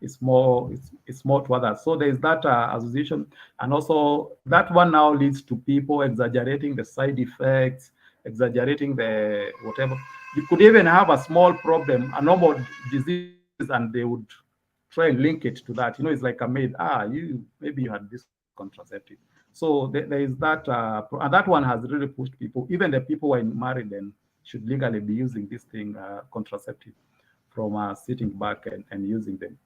It's more to others. So there's that association, and also that one now leads to people exaggerating the side effects, exaggerating the whatever. You could even have a small problem, a normal disease, and they would try and link it to that. It's like a maid. Maybe you had this contraceptive. So there is that, and that one has really pushed people. Even the people who are married and should legally be using this thing, contraceptive, from sitting back and using them.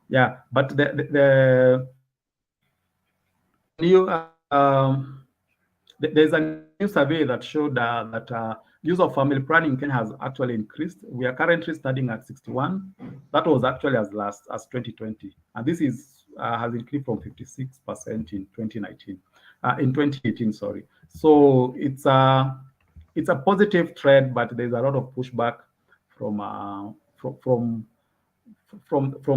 Yeah, but the new there's a new survey that showed that use of family planning in Kenya has actually increased. We are currently studying at 61. That was actually as 2020, and this is has increased from 56% in 2019, in 2018. Sorry. So it's a positive trend, but there's a lot of pushback from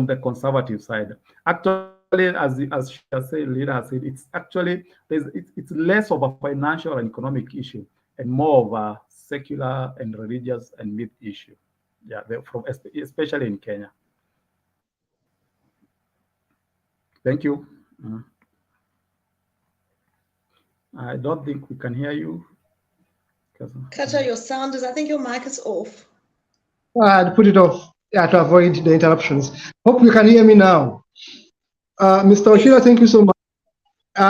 the conservative side. Actually, as leader has said, it's actually it's less of a financial and economic issue and more of a secular and religious and myth issue. Yeah, especially in Kenya. Thank you. I don't think we can hear you. Kata, your sound is, I think your mic is off. I'd put it off, to avoid the interruptions. Hope you can hear me now. Mr. Oshira, thank you so much.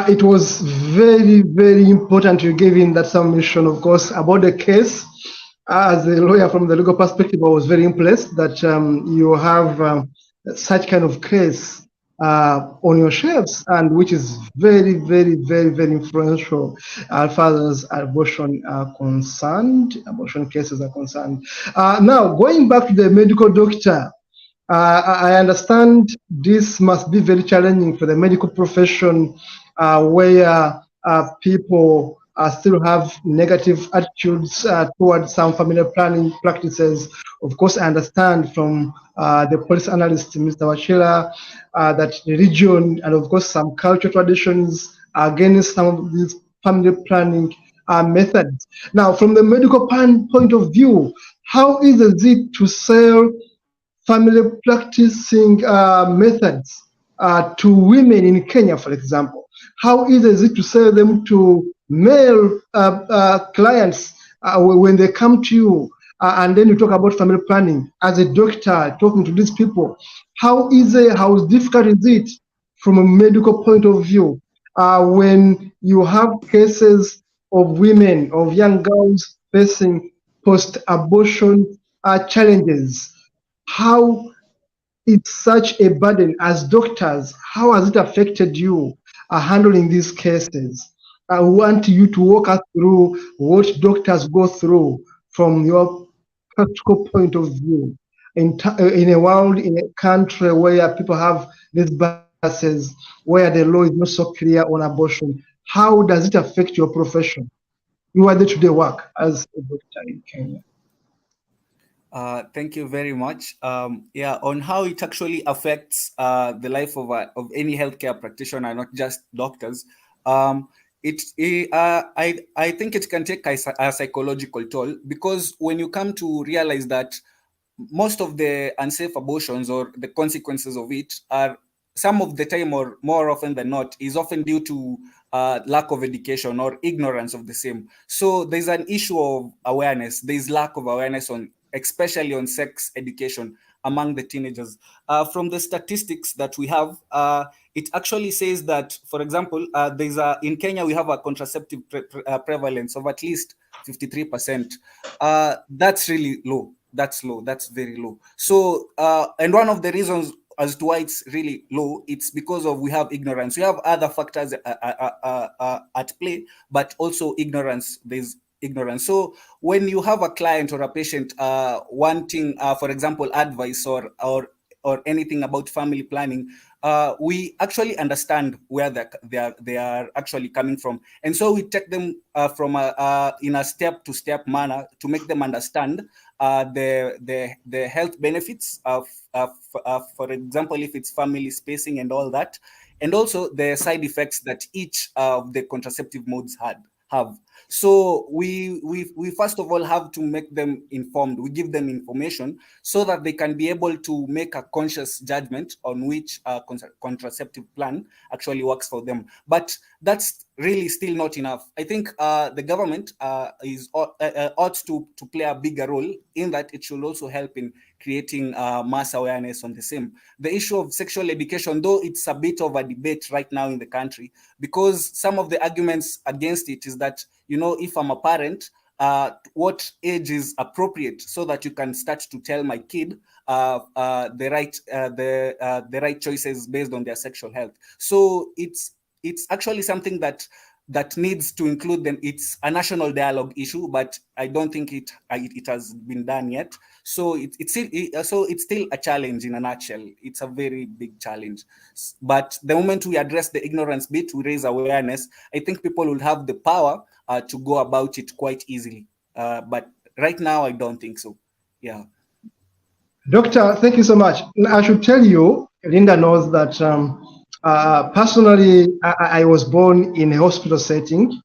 It was very, very important you gave in that submission, of course, about the case. As a lawyer from the legal perspective, I was very impressed that you have such kind of case on your shelves, and which is very, very, very, very influential as far as abortion cases are concerned. Now, going back to the medical doctor, I understand this must be very challenging for the medical profession, where people still have negative attitudes towards some family planning practices. Of course, I understand from the policy analyst, Mr. Wachira, that religion and of course some cultural traditions are against some of these family planning methods. Now, from the medical point of view, how easy is it to sell family practicing methods to women in Kenya, for example? How easy is it to sell them to male clients when they come to you, and then you talk about family planning as a doctor talking to these people? How easy, how difficult is it from a medical point of view when you have cases of women, of young girls facing post-abortion challenges? How it's such a burden as doctors? How has it affected you handling these cases? I want you to walk us through what doctors go through from your practical point of view in a world, in a country where people have these biases, where the law is not so clear on abortion. How does it affect your profession? Your day-to-day work as a doctor in Kenya? Thank you very much. Yeah, on how it actually affects the life of any healthcare practitioner, not just doctors. I think it can take a psychological toll, because when you come to realize that most of the unsafe abortions or the consequences of it are, some of the time or more often than not, is often due to lack of education or ignorance of the same. So there's an issue of awareness. There's lack of awareness on, especially on sex education among the teenagers. From the statistics that we have, it actually says that, for example, in Kenya we have a contraceptive prevalence of at least 53%. That's really low. That's low. That's very low. So, and one of the reasons as to why it's really low, it's because of we have ignorance. We have other factors at play, but also ignorance. There's ignorance. So when you have a client or a patient wanting, for example, advice or anything about family planning, we actually understand where they are actually coming from, and so we take them from in a step-to-step manner to make them understand the health benefits of, for example, if it's family spacing and all that, and also the side effects that each of the contraceptive modes have. So we first of all have to make them informed. We give them information so that they can be able to make a conscious judgment on which contraceptive plan actually works for them. But that's really still not enough. I think the government ought to play a bigger role in that. It should also help in creating mass awareness on the same. The issue of sexual education, though it's a bit of a debate right now in the country, because some of the arguments against it is that, if I'm a parent, what age is appropriate so that you can start to tell my kid the right choices based on their sexual health. So it's actually something that needs to include them. It's a national dialogue issue, but I don't think it has been done yet. So it's still a challenge in a nutshell. It's a very big challenge. But the moment we address the ignorance bit, we raise awareness, I think people will have the power to go about it quite easily. But right now, I don't think so. Yeah. Doctor, thank you so much. I should tell you, Linda knows that personally, I was born in a hospital setting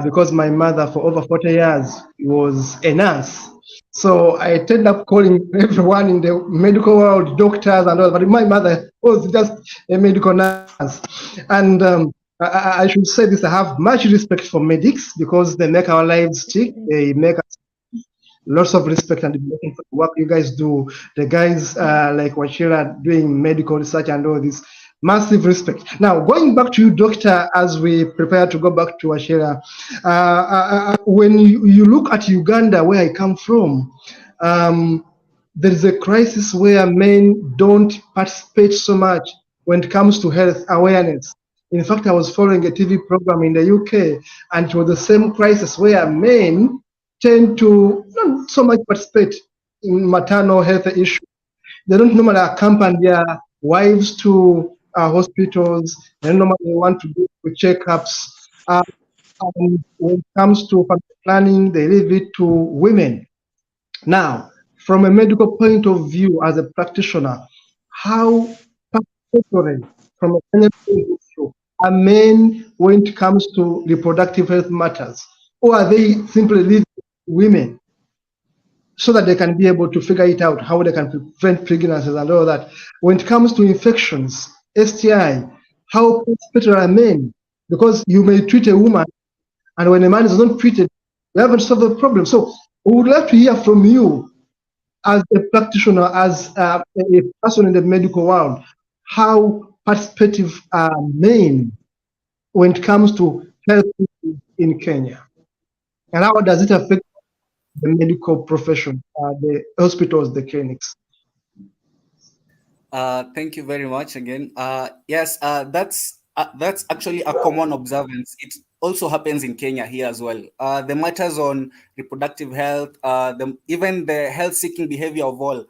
because my mother, for over 40 years, was a nurse. So I ended up calling everyone in the medical world doctors and all, but my mother was just a medical nurse. And I should say this, I have much respect for medics because they make our lives tick, they make us lots of respect and admiration for the work you guys do. The guys like Wachira doing medical research and all this, massive respect. Now, going back to you, Doctor, as we prepare to go back to Wachira, when you look at Uganda, where I come from, there is a crisis where men don't participate so much when it comes to health awareness. In fact, I was following a TV program in the UK, and it was the same crisis where men tend to not so much participate in maternal health issues. They don't normally accompany their wives to hospitals. They don't normally want to do checkups. And when it comes to family planning, they leave it to women. Now, from a medical point of view, as a practitioner, how particularly from a clinical point of view are men when it comes to reproductive health matters, or are they simply leave women so that they can be able to figure it out, how they can prevent pregnancies and all that? When it comes to infections, STI, how better are men? Because you may treat a woman, and when a man is not treated, you haven't solved the problem. So we would like to hear from you as a practitioner, as a person in the medical world, how participative are men when it comes to health in Kenya? And how does it affect the medical profession, the hospitals, the clinics? Thank you very much again. Yes, that's actually a common observance. It also happens in Kenya here as well. The matters on reproductive health, even the health-seeking behavior of all,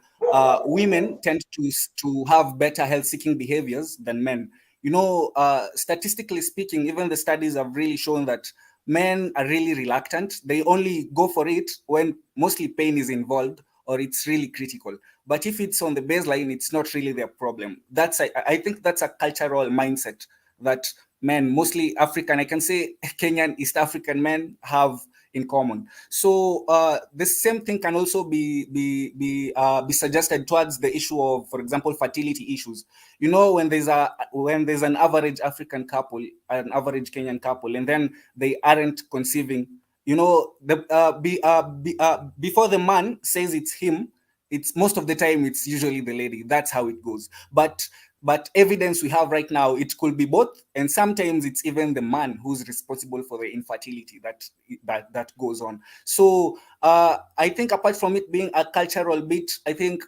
women tend to have better health-seeking behaviors than men. You know, statistically speaking, even the studies have really shown that men are really reluctant. They only go for it when mostly pain is involved or it's really critical. But if it's on the baseline, it's not really their problem. I think that's a cultural mindset that men, mostly African, I can say Kenyan, East African men have in common. So the same thing can also be suggested towards the issue of, for example, fertility issues. You know, when there's an average African couple, an average Kenyan couple, and then they aren't conceiving, you know, before the man says it's him, it's most of the time it's usually the lady. That's how it goes. But evidence we have right now, it could be both, and sometimes it's even the man who's responsible for the infertility that goes on. So I think apart from it being a cultural bit, I think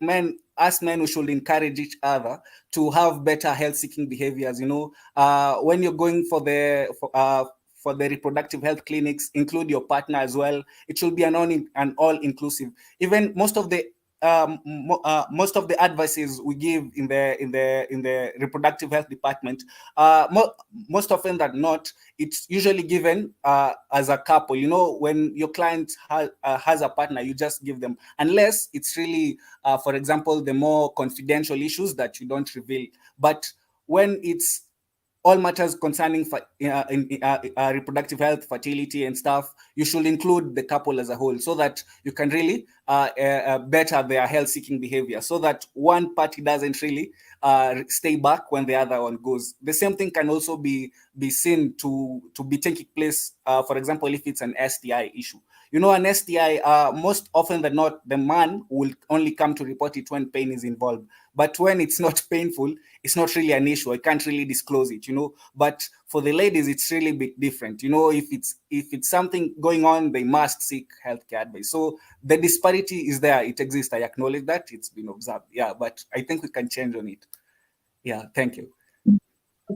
men, as men, we should encourage each other to have better health-seeking behaviors. You know, when you're going for the reproductive health clinics, include your partner as well. It should be an all-inclusive. Even most of the advices we give in the reproductive health department, most often than not, it's usually given as a couple. You know, when your client has a partner, you just give them, unless it's really, for example, the more confidential issues that you don't reveal. But when it's all matters concerning reproductive health, fertility, and stuff, you should include the couple as a whole, so that you can really better their health-seeking behavior, so that one party doesn't really stay back when the other one goes. The same thing can also be seen to be taking place, for example, if it's an STI issue. You know, an STI, most often than not, the man will only come to report it when pain is involved. But when it's not painful, it's not really an issue. I can't really disclose it, you know. But for the ladies, it's really a bit different. You know, if it's something going on, they must seek healthcare advice. So the disparity is there. It exists. I acknowledge that. It's been observed. Yeah, but I think we can change on it. Yeah, thank you.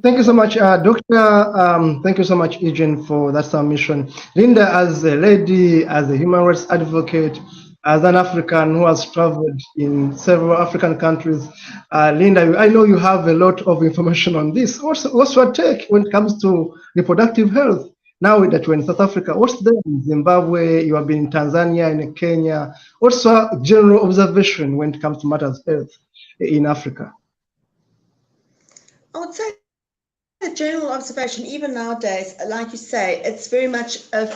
Thank you so much, Doctor. Thank you so much, Eugene, for that submission. Linda, as a lady, as a human rights advocate, as an African who has traveled in several African countries, Linda, I know you have a lot of information on this. What's your take when it comes to reproductive health? Now that you're in South Africa, what's there in Zimbabwe? You have been in Tanzania and in Kenya. What's your general observation when it comes to matters of health in Africa? I would say the general observation, even nowadays, like you say, it's very much of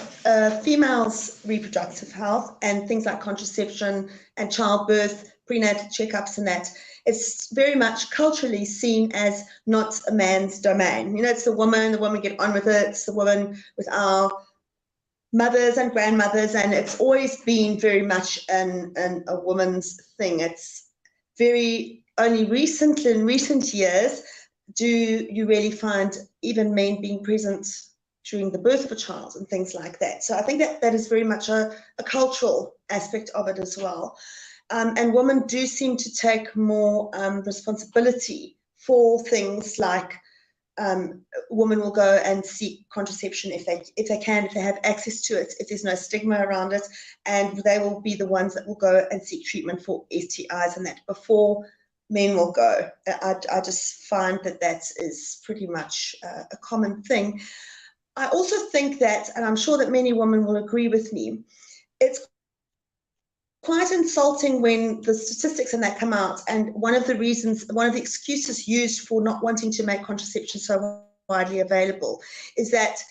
females' reproductive health and things like contraception and childbirth, prenatal checkups and that. It's very much culturally seen as not a man's domain. You know, it's the woman get on with it, it's the woman with our mothers and grandmothers, and it's always been very much a woman's thing. It's very only in recent years do you really find even men being present during the birth of a child and things like that. So I think that is very much a cultural aspect of it as well. And women do seem to take more responsibility for things like women will go and seek contraception if they have access to it, if there's no stigma around it, and they will be the ones that will go and seek treatment for STIs and that before men will go. I just find that is pretty much a common thing. I also think that, and I'm sure that many women will agree with me, it's quite insulting when the statistics and that come out, and one of the excuses used for not wanting to make contraception so widely available is that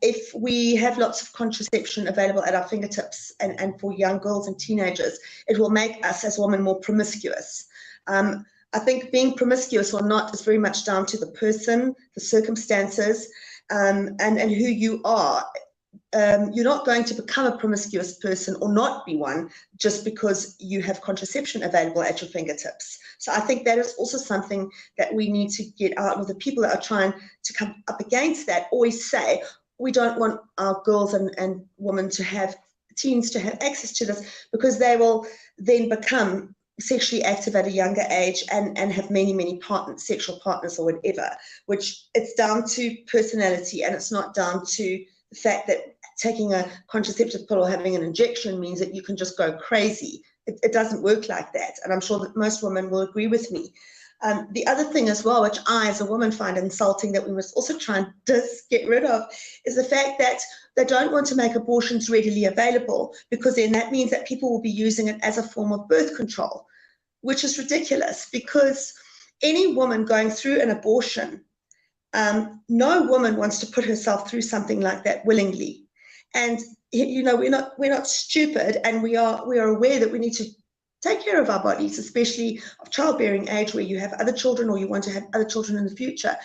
if we have lots of contraception available at our fingertips and for young girls and teenagers, it will make us as women more promiscuous. I think being promiscuous or not is very much down to the person, the circumstances, and who you are. You're not going to become a promiscuous person or not be one just because you have contraception available at your fingertips. So I think that is also something that we need to get out with. The people that are trying to come up against that always say, we don't want our girls and women to have, teens to have access to this, because they will then become sexually active at a younger age and have many sexual partners or whatever, which it's down to personality, and it's not down to the fact that taking a contraceptive pill or having an injection means that you can just go crazy. It doesn't work like that, and I'm sure that most women will agree with me. The other thing as well, which I as a woman find insulting, that we must also try and get rid of, is the fact that they don't want to make abortions readily available, because then that means that people will be using it as a form of birth control, which is ridiculous, because any woman going through an abortion, no woman wants to put herself through something like that willingly. And you know, we're not stupid, and we are aware that we need to take care of our bodies, especially of childbearing age, where you have other children or you want to have other children in the future.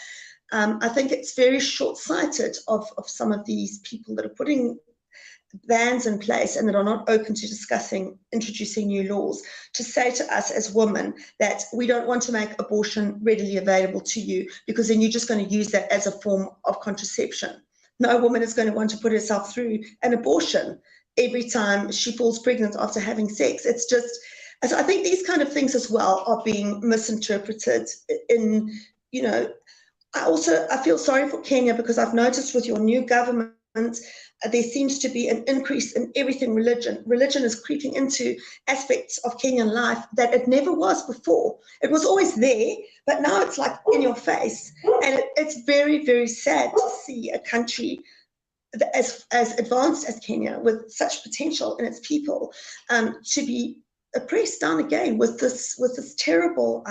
I think it's very short-sighted of some of these people that are putting bans in place and that are not open to introducing new laws, to say to us as women that we don't want to make abortion readily available to you, because then you're just going to use that as a form of contraception. No woman is going to want to put herself through an abortion every time she falls pregnant after having sex. It's just, so I think these kind of things as well are being misinterpreted. In, you know, I feel sorry for Kenya, because I've noticed with your new government, there seems to be an increase in everything religion. Religion is creeping into aspects of Kenyan life that it never was before. It was always there, but now it's like in your face. And it's very, very sad to see a country as advanced as Kenya, with such potential in its people, to be pressed down again with this terrible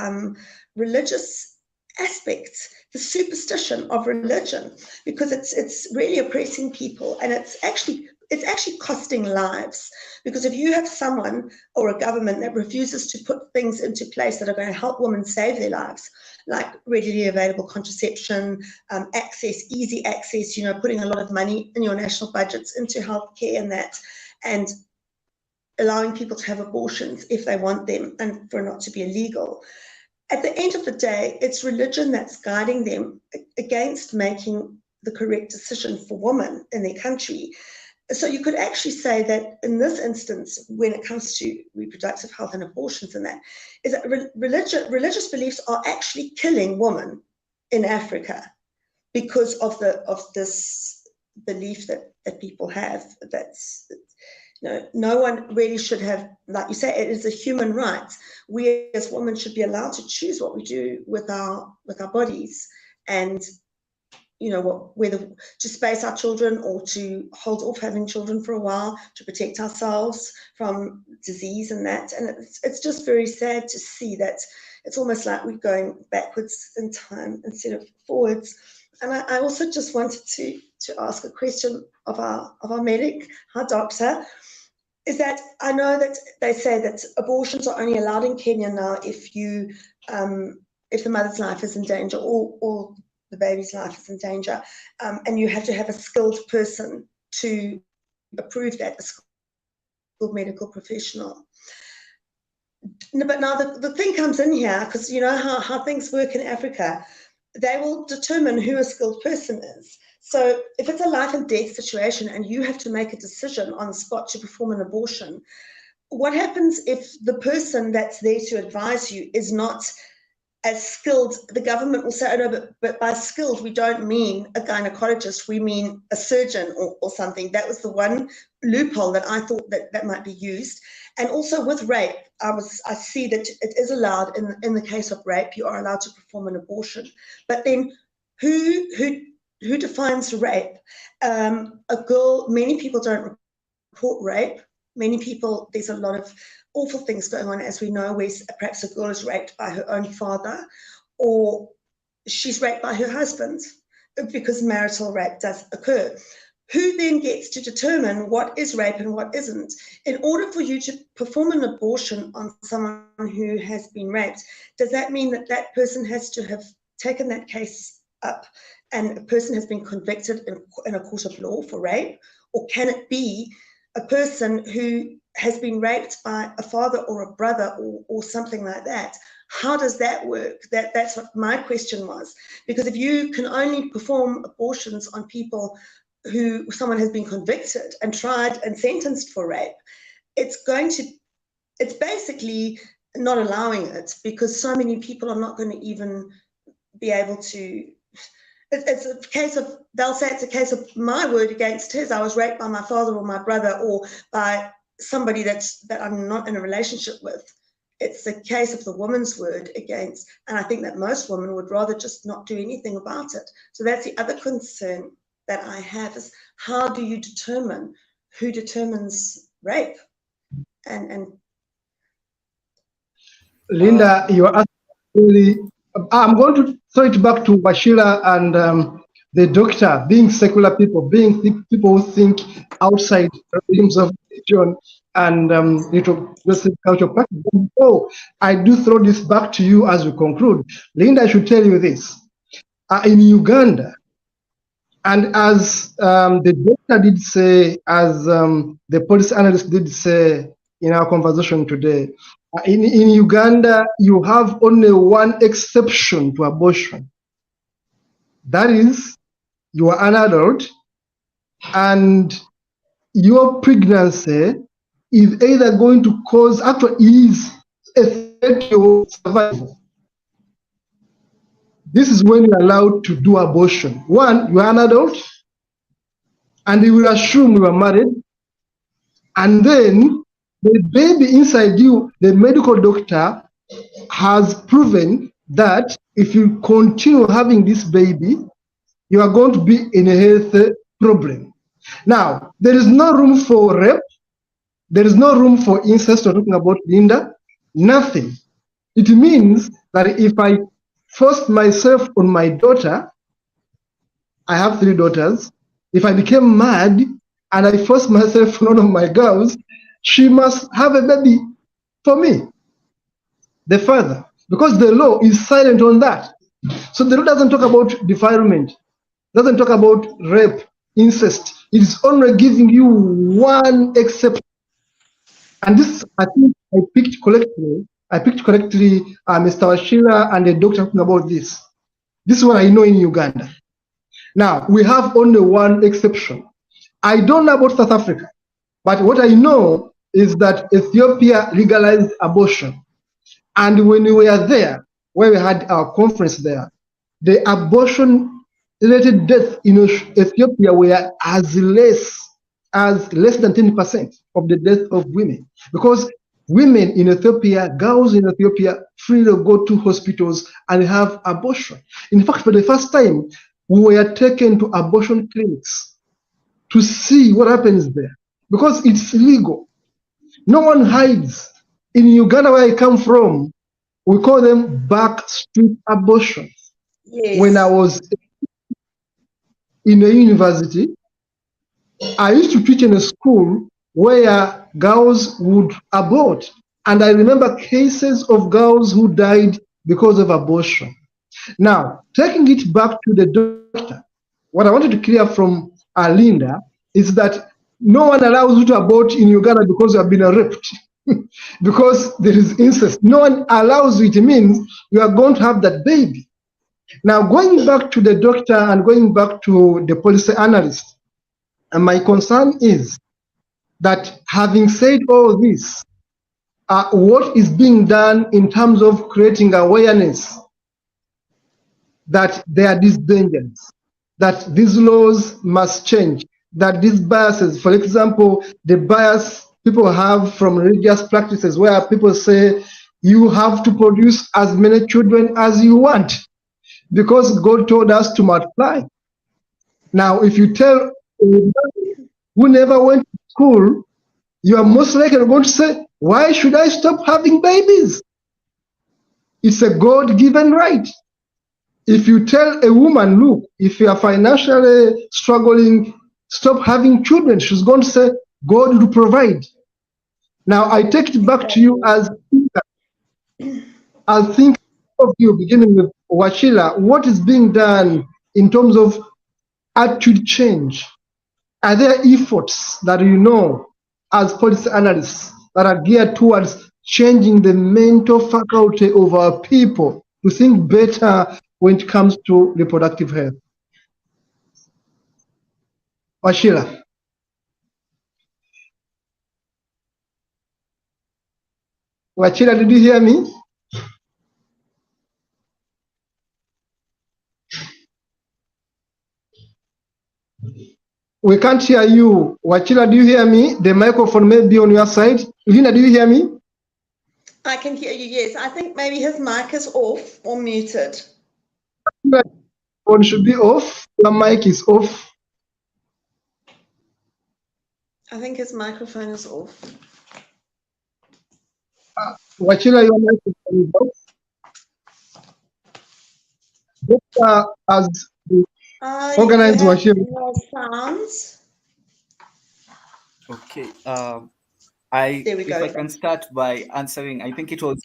religious aspect, the superstition of religion, because it's really oppressing people, and it's actually costing lives. Because if you have someone or a government that refuses to put things into place that are going to help women save their lives, like readily available contraception, easy access, you know, putting a lot of money in your national budgets into healthcare and that, and allowing people to have abortions if they want them and for it not to be illegal. At the end of the day, it's religion that's guiding them against making the correct decision for women in their country. So you could actually say that in this instance, when it comes to reproductive health and abortions and that, is that religious beliefs are actually killing women in Africa, because of this belief that people have. That's, you know, no one really should have, like you say, it is a human right. We as women should be allowed to choose what we do with our bodies, and, you know, whether to space our children or to hold off having children for a while to protect ourselves from disease and that. And it's just very sad to see that it's almost like we're going backwards in time instead of forwards. And I also just wanted to ask a question of our medic, our doctor, is that I know that they say that abortions are only allowed in Kenya now if the mother's life is in danger, or the baby's life is in danger, and you have to have a skilled person to approve that, a skilled medical professional. But now the thing comes in here, because you know how things work in Africa, they will determine who a skilled person is. So if it's a life and death situation and you have to make a decision on the spot to perform an abortion, what happens if the person that's there to advise you is not as skilled? The government will say, oh no, but by skilled, we don't mean a gynecologist, we mean a surgeon or something. That was the one loophole that I thought that might be used. And also with rape, I see that it is allowed in the case of rape, you are allowed to perform an abortion. But then who defines rape? A girl, many people don't report rape. Many people, there's a lot of awful things going on, as we know, where perhaps a girl is raped by her own father, or she's raped by her husband, because marital rape does occur. Who then gets to determine what is rape and what isn't? In order for you to perform an abortion on someone who has been raped, does that mean that that person has to have taken that case up and a person has been convicted in a court of law for rape? Or can it be a person who has been raped by a father or a brother or something like that? How does that work? That's what my question was. Because if you can only perform abortions on people who someone has been convicted and tried and sentenced for rape, it's basically not allowing it, because so many people are not going to even be able to. It's a case of, they'll say it's a case of my word against his. I was raped by my father or my brother or by somebody that I'm not in a relationship with. It's a case of the woman's word against, and I think that most women would rather just not do anything about it. So that's the other concern that I have, is how do you determine who determines rape? And Linda, you are asking really. I'm going to throw it back to Bashira and the doctor, being secular people, being people who think outside the realms of religion and cultural practice. So I do throw this back to you as we conclude. Linda, I should tell you this. In Uganda, and as the doctor did say, as the police analyst did say in our conversation today, in Uganda, you have only one exception to abortion. That is, you are an adult and your pregnancy is either going to cause, actually is a threat to your survival. This is when you're allowed to do abortion. One, you are an adult, and you will assume you are married, and then the baby inside you, the medical doctor has proven that if you continue having this baby, you are going to be in a health problem. Now, there is no room for rape. There is no room for incest. We're talking about Linda. Nothing. It means that if I forced myself on my daughter, I have 3 daughters. If I became mad and I forced myself on one of my girls, she must have a baby for me, the father, because the law is silent on that. So the law doesn't talk about defilement, doesn't talk about rape, incest. It is only giving you one exception. And this, I think I picked correctly. Mr. Washira and the doctor talking about this. This is what I know in Uganda. Now, we have only one exception. I don't know about South Africa, but what I know is that Ethiopia legalized abortion. And when we were there, where we had our conference there, the abortion-related deaths in Ethiopia were as less than 10% of the death of women. Because women in Ethiopia, girls in Ethiopia, freely go to hospitals and have abortion. In fact, for the first time, we were taken to abortion clinics to see what happens there, because it's legal. No one hides. In Uganda, where I come from, we call them back street abortions. yes. When I was in a university, I used to teach in a school where girls would abort. And I remember cases of girls who died because of abortion. Now, taking it back to the doctor, what I wanted to clear from Linda is that no one allows you to abort in Uganda because you have been raped, because there is incest. No one allows you. It means you are going to have that baby. Now, going back to the doctor and going back to the policy analyst, and my concern is that, having said all this, what is being done in terms of creating awareness that there are these dangers, that these laws must change, that these biases, for example, the bias people have from religious practices where people say you have to produce as many children as you want because God told us to multiply. Now, if you tell who never went to school, you are most likely going to say, why should I stop having babies? It's a God-given right. If you tell a woman, look, if you are financially struggling, stop having children, she's going to say, God will provide. Now, I take it back to you as I'll think of you, beginning with Wachila. What is being done in terms of attitude change? Are there efforts that you know as policy analysts that are geared towards changing the mental faculty of our people to think better when it comes to reproductive health? Washila. Wachira, did you hear me? We can't hear you. Wachira, do you hear me? The microphone may be on your side. Lina, do you hear me? I can hear you, yes. I think maybe his mic is off or muted. The phone should be off. The mic is off. I think his microphone is off. Wachira, your microphone is off. As the organized You have Wachira. no sounds. Okay. There we If go. I can start by answering, I think it was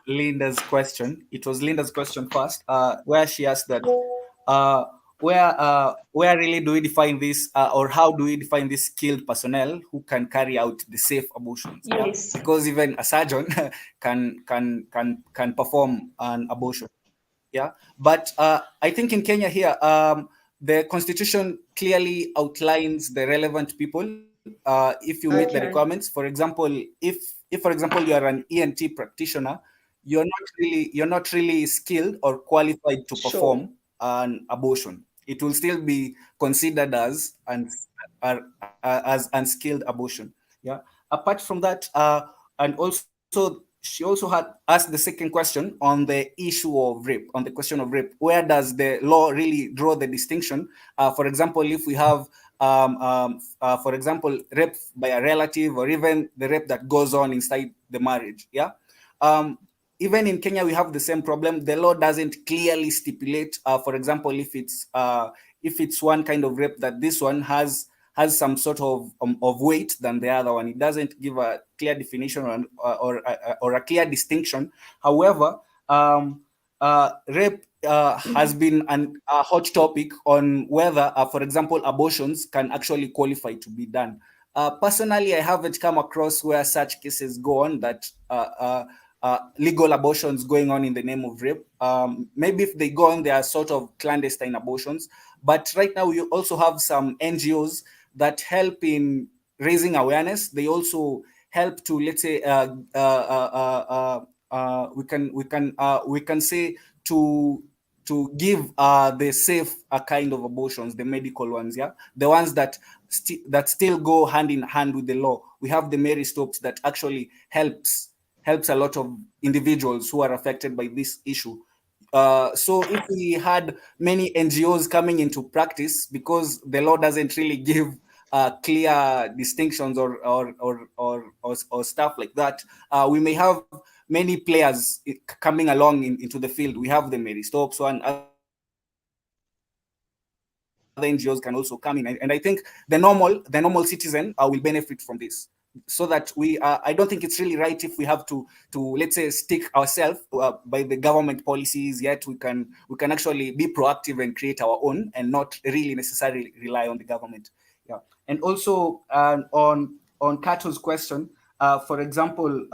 Linda's question. It was Linda's question first, where she asked that, where really do we define this, or how do we define this skilled personnel who can carry out the safe abortions? Yes. Yeah? Because even a surgeon can perform an abortion. Yeah, but I think in Kenya here, the constitution clearly outlines the relevant people. If you meet the requirements, for example, if for example you are an ENT practitioner, you're not really skilled or qualified to perform an abortion. It will still be considered as unskilled abortion. Yeah. Apart from that, and also she also had asked the second question on the issue of rape, on the question of rape. Where does the law really draw the distinction? For example, if we have, for example, rape by a relative, or even the rape that goes on inside the marriage. Yeah. Even in Kenya, we have the same problem. The law doesn't clearly stipulate, for example, if it's one kind of rape, that this one has some sort of weight than the other one. It doesn't give a clear definition or a clear distinction. However, rape has been a hot topic on whether, for example, abortions can actually qualify to be done. Personally, I haven't come across where such cases go on, that legal abortions going on in the name of rape. Maybe if they go on, they are sort of clandestine abortions. But right now, we also have some NGOs that help in raising awareness. They also help to, let's say, we can say to give the safe kind of abortions, the medical ones, yeah, the ones that still go hand in hand with the law. We have the Mary Stopes that actually helps a lot of individuals who are affected by this issue. So if we had many NGOs coming into practice, because the law doesn't really give clear distinctions or stuff like that, we may have many players coming along into the field. We have the Mary Stopes one, other NGOs can also come in, and I think the normal citizen will benefit from this. So that I don't think it's really right if we have to let's say stick ourselves by the government policies. Yet we can actually be proactive and create our own, and not really necessarily rely on the government. Yeah. And also on Kato's question, for example,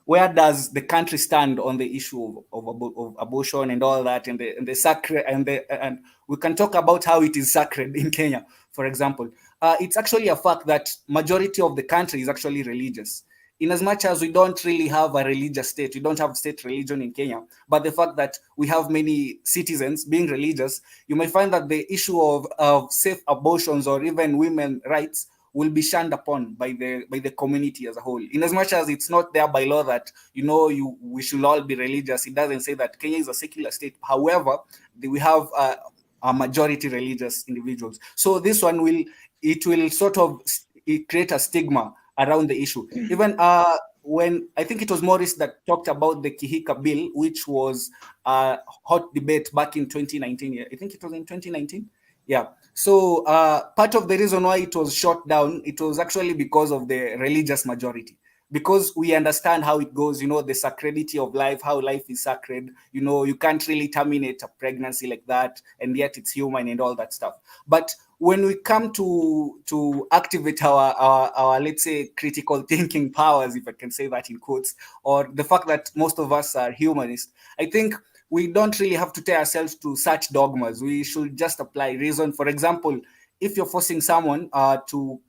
where does the country stand on the issue of abortion and all that, and the sacred, and we can talk about how it is sacred in Kenya, for example. It's actually a fact that majority of the country is actually religious. In as much as we don't really have a religious state, we don't have state religion in Kenya, but the fact that we have many citizens being religious, you may find that the issue of safe abortions or even women rights will be shunned upon by the community as a whole. In as much as it's not there by law that we should all be religious, it doesn't say that Kenya is a secular state. However, we have a majority religious individuals. So this one will sort of create a stigma around the issue. Even when I think it was Morris that talked about the Kihika bill, which was a hot debate back in 2019. I think it was in 2019. Yeah. So part of the reason why it was shot down, it was actually because of the religious majority. Because we understand how it goes, the sacredity of life, how life is sacred. You can't really terminate a pregnancy like that, and yet it's human and all that stuff. But when we come to activate our let's say critical thinking powers, if I can say that in quotes, or the fact that most of us are humanists, I think we don't really have to tie ourselves to such dogmas. We should just apply reason. For example, if you're forcing someone to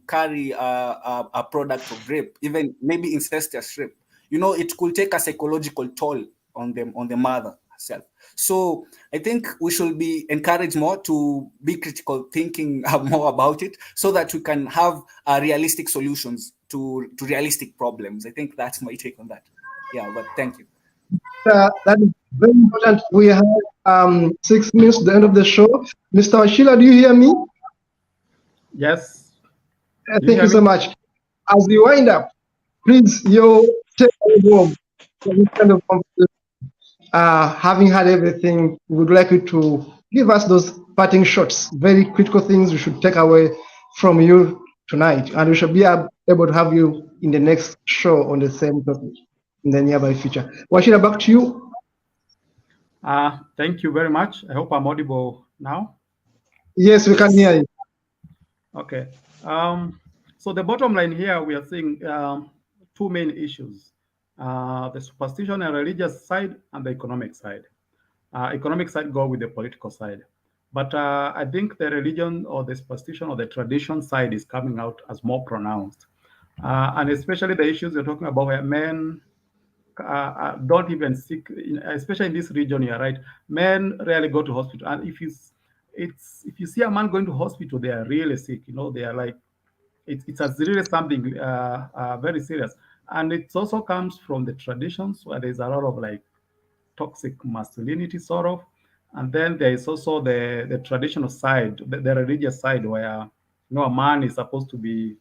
carry a product of rape, even maybe incestuous rape, it could take a psychological toll on the mother herself. So I think we should be encouraged more to be critical thinking more about it, so that we can have realistic solutions to realistic problems. I think that's my take on that. Yeah, but thank you. That is very important. We have 6 minutes to the end of the show. Mr. Wachila, do you hear me? Yes. Thank you so much. As we wind up, please, take home this kind of conversation. Having had everything, we would like you to give us those parting shots, very critical things we should take away from you tonight, and we should be able to have you in the next show on the same topic in the nearby future. Wachila, back to you. Thank you very much. I hope I'm audible now. Yes, we can hear you. Okay. So the bottom line here, we are seeing two main issues: the superstition and religious side, and the economic side. Economic side go with the political side, but I think the religion or the superstition or the tradition side is coming out as more pronounced, and especially the issues you're talking about where men don't even seek, especially in this region. You're right. Men rarely go to hospital, and if you see a man going to hospital, they are really sick. They are like it's really something very serious, and it also comes from the traditions where there's a lot of like toxic masculinity sort of, and then there is also the traditional side, the religious side, where a man is supposed to be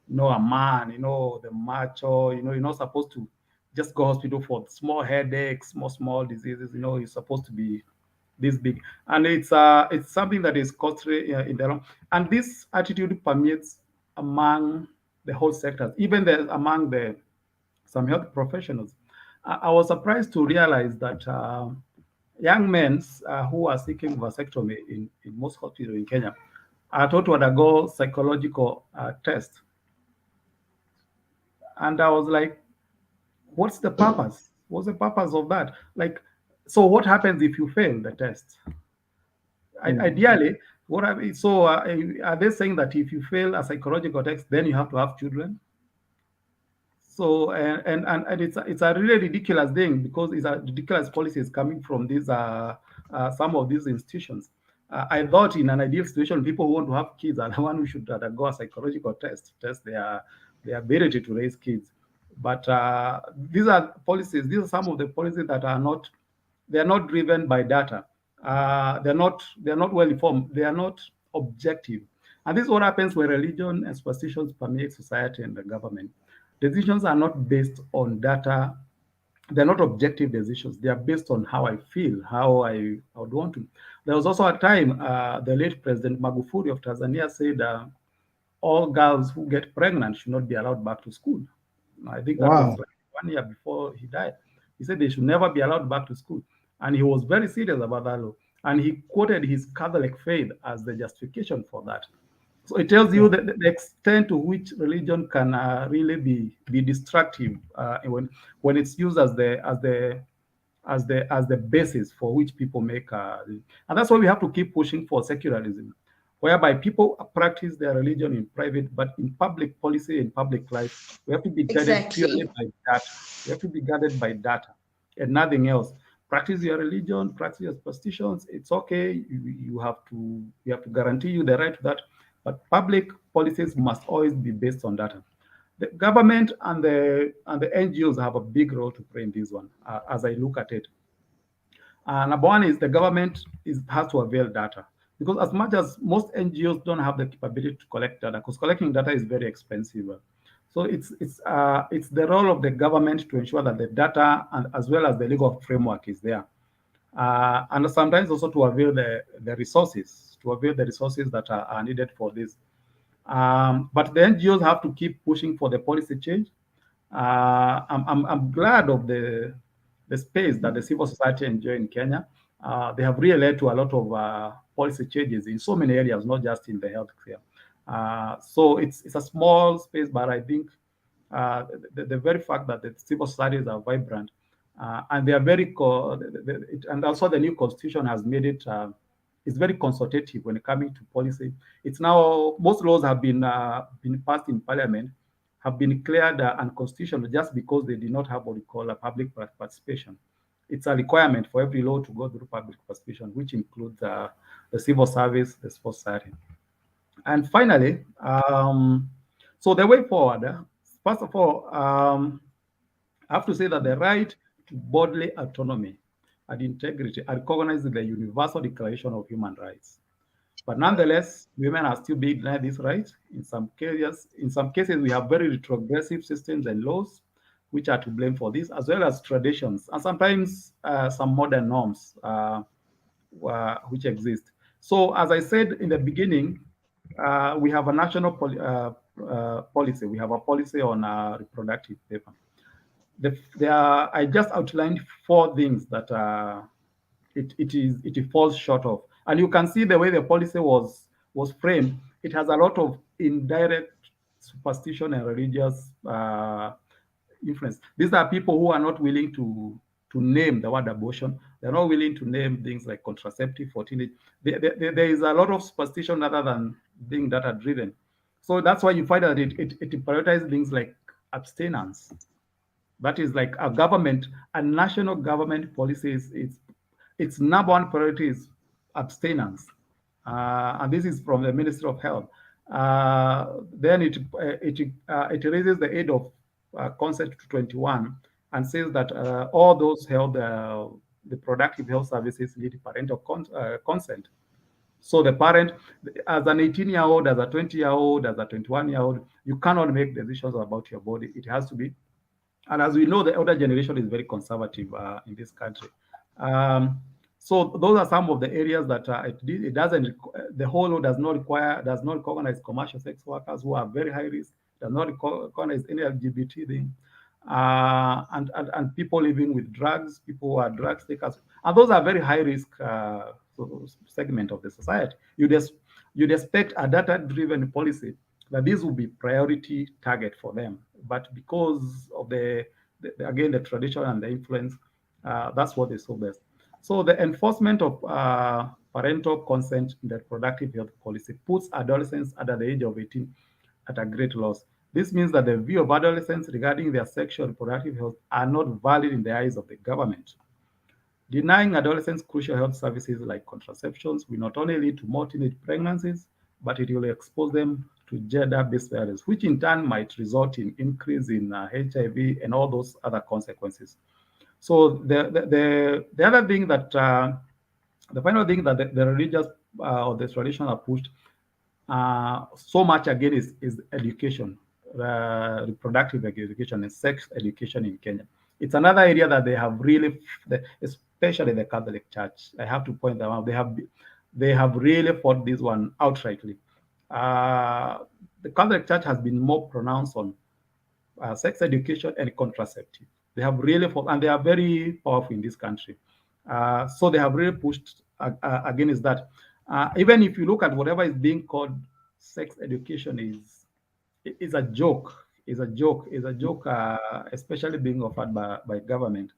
a man, the macho, you're not supposed to just go hospital for small headaches, small diseases. You're supposed to be this big, and it's something that is costly in the long. And this attitude permeates among the whole sectors, even among some health professionals. I was surprised to realize that young men who are seeking vasectomy in most hospitals in Kenya are taught to undergo psychological test. And I was like, what's the purpose? What's the purpose of that? Like, so what happens if you fail the test? Ideally, are they saying that if you fail a psychological test, then you have to have children? So and it's a really ridiculous thing, because it's a ridiculous policies coming from these some of these institutions. I thought in an ideal situation, people who want to have kids are the one who should undergo a psychological test their ability to raise kids. But these are policies. These are some of the policies that are not. They are not driven by data. They're not well informed. They are not objective. And this is what happens when religion and superstitions permeate society and the government. Decisions are not based on data. They're not objective decisions. They are based on how I feel, how I would want to. There was also a time the late President Magufuli of Tanzania said all girls who get pregnant should not be allowed back to school. I think that was like 1 year before he died. He said they should never be allowed back to school. And he was very serious about that law. And he quoted his Catholic faith as the justification for that. So it tells you that the extent to which religion can really be destructive when it's used as the basis for which people make, and that's why we have to keep pushing for secularism, whereby people practice their religion in private, but in public policy, in public life, we have to be guided purely by data. We have to be guided by data and nothing else. Practice your religion, practice your superstitions. It's okay. You have to guarantee you the right to that. But public policies must always be based on data. The government and the NGOs have a big role to play in this one, as I look at it. Number one is the government has to avail data, because as much as most NGOs don't have the capability to collect data, because collecting data is very expensive. So it's the role of the government to ensure that the data and as well as the legal framework is there, and sometimes also to avail the resources that are needed for this. But the NGOs have to keep pushing for the policy change. I'm glad of the space that the civil society enjoy in Kenya. They have really led to a lot of policy changes in so many areas, not just in the healthcare. So it's a small space, but I think the very fact that the civil societies are vibrant and they are very and also the new constitution has made it it's very consultative when it coming to policy. It's now most laws have been passed in parliament, have been declared unconstitutional just because they did not have what we call a public participation. It's a requirement for every law to go through public participation, which includes the civil service, the civil society. And finally, so the way forward, first of all, I have to say that the right to bodily autonomy and integrity are recognized in the Universal Declaration of Human Rights. But nonetheless, women are still being denied this right. In some cases, we have very retrogressive systems and laws which are to blame for this, as well as traditions and sometimes some modern norms which exist. So, as I said in the beginning, we have a national policy. We have a policy on reproductive paper. I just outlined four things that it falls short of, and you can see the way the policy was framed. It has a lot of indirect superstition and religious influence. These are people who are not willing to name the word abortion. They're not willing to name things like contraceptive, fertility. There is a lot of superstition rather than being data driven. So that's why you find that it prioritizes things like abstinence. That is like a national government policy its number one priority is abstinence. And this is from the Ministry of Health. Then it raises the age of consent to 21 and says that all those held the productive health services need parental consent. So the parent, as an 18-year-old, as a 20-year-old, as a 21-year-old, you cannot make decisions about your body. It has to be. And as we know, the elder generation is very conservative in this country. So those are some of the areas that it doesn't. The whole law does not recognize commercial sex workers who are very high risk. Does not recognize any LGBT thing, and people living with drugs, people who are drug takers, and those are very high risk segment of the society. You'd expect a data-driven policy that this will be priority target for them, but because of the tradition and the influence, that's what they saw best. So the enforcement of parental consent in the reproductive health policy puts adolescents under the age of 18 at a great loss. This means that the view of adolescents regarding their sexual and reproductive health are not valid in the eyes of the government. Denying adolescents crucial health services like contraceptions will not only lead to more teenage pregnancies, but it will expose them to gender-based violence, which in turn might result in increase in HIV and all those other consequences. So the other thing that the final thing that the religious or the tradition are pushed so much again is education, reproductive education and sex education in Kenya. It's another area that they have really, especially the Catholic Church. I have to point them out. They have really fought this one outrightly. The Catholic Church has been more pronounced on sex education and contraceptive. They have really fought, and they are very powerful in this country. So they have really pushed against that. Even if you look at whatever is being called sex education is a joke. Is a joke, especially being offered by government.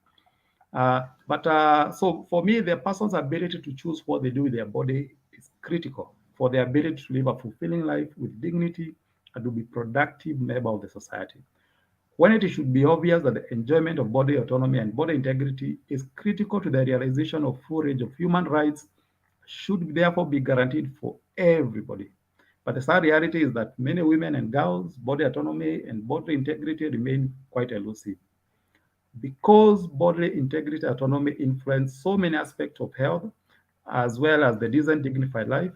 So for me, the person's ability to choose what they do with their body is critical for their ability to live a fulfilling life with dignity and to be productive member of the society. When it should be obvious that the enjoyment of body autonomy and body integrity is critical to the realization of full range of human rights, should therefore be guaranteed for everybody. But the sad reality is that many women and girls' body autonomy and body integrity remain quite elusive. Because bodily integrity and autonomy influence so many aspects of health, as well as the decent, dignified life,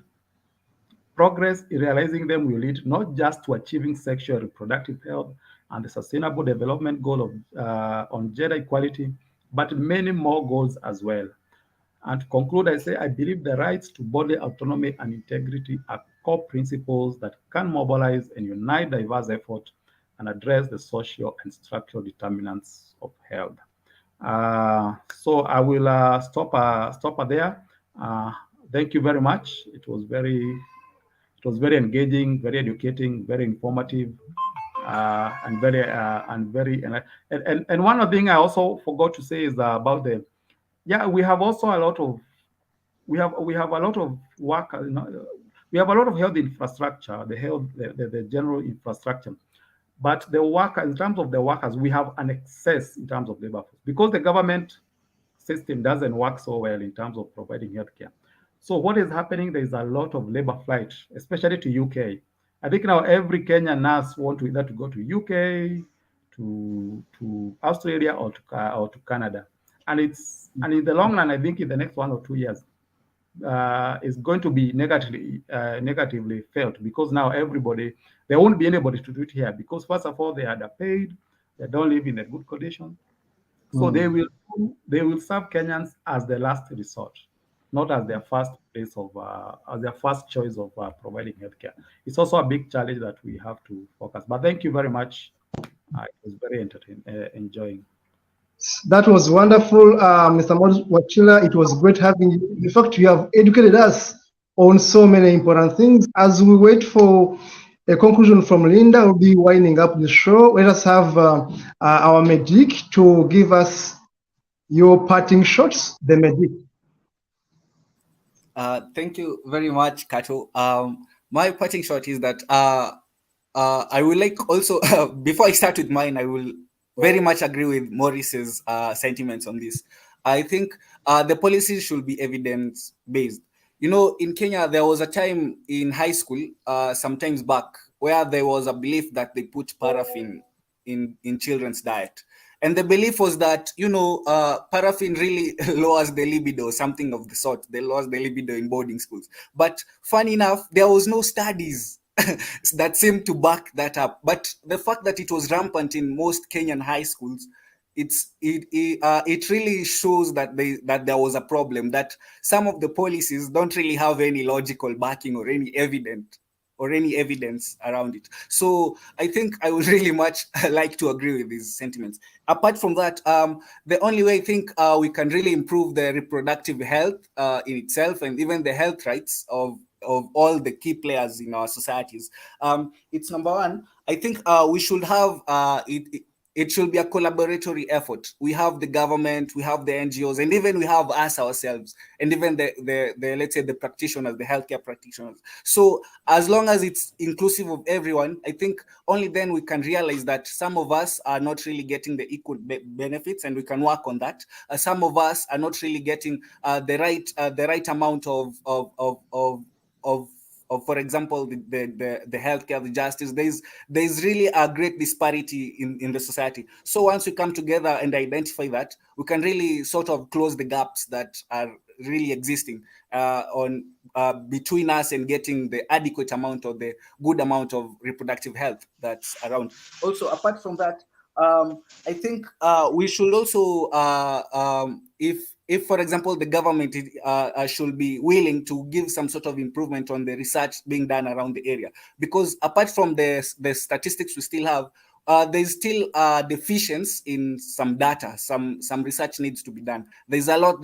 progress in realizing them will lead not just to achieving sexual and reproductive health and the sustainable development goal of on gender equality, but many more goals as well. And to conclude, I say I believe the rights to bodily autonomy and integrity are core principles that can mobilize and unite diverse effort and address the social and structural determinants of health. So I will stop there. Thank you very much. It was very engaging, very educating, very informative, and one other thing I also forgot to say is about we have also a lot of we have a lot of work. We have a lot of health infrastructure, the general infrastructure. But the workers, in terms of the workers, we have an excess in terms of labor force because the government system doesn't work so well in terms of providing healthcare. So what is happening? There is a lot of labor flight, especially to UK. I think now every Kenyan nurse want to either to go to UK, to Australia, or to Canada, and in the long run, I think in the next 1 or 2 years, is going to be negatively felt because now there won't be anybody to do it here because first of all they are underpaid, they don't live in a good condition, so they will serve Kenyans as the last resort, not as their first place of as their first choice of providing healthcare. It's also a big challenge that we have to focus. But thank you very much. It was very enjoying. That was wonderful, Mr. Wachila. It was great having you. In fact, you have educated us on so many important things. As we wait for a conclusion from Linda, we'll be winding up the show. Let us have our medic to give us your parting shots, the medic. Thank you very much, Kato. My parting shot is that I will like also, before I start with mine, I will very much agree with Maurice's sentiments on this. I think the policies should be evidence-based. You know, in Kenya, there was a time in high school, sometimes back, where there was a belief that they put paraffin in children's diet. And the belief was that, you know, paraffin really lowers the libido, something of the sort. They lowers the libido in boarding schools. But funny enough, there was no studies that seemed to back that up. But the fact that it was rampant in most Kenyan high schools, it really shows that there was a problem, that some of the policies don't really have any logical backing or any evidence around it. So I think I would really much like to agree with these sentiments. Apart from that, the only way I think we can really improve the reproductive health in itself, and even the health rights of all the key players in our societies, it's number one, I think we should have it should be a collaboratory effort. We have the government, we have the NGOs, and even we have us ourselves, and even the let's say the practitioners, the healthcare practitioners. So as long as it's inclusive of everyone, I think only then we can realize that some of us are not really getting the equal benefits, and we can work on that. Some of us are not really getting the right amount of for example, the healthcare, the justice. There's really a great disparity in the society. So once we come together and identify that, we can really sort of close the gaps that are really existing between us and getting the adequate amount or the good amount of reproductive health that's around. Also, apart from that, I think we should also, if, for example, the government should be willing to give some sort of improvement on the research being done around the area, because apart from the statistics we still have, there's still deficiency in some data. Some research needs to be done. There's a lot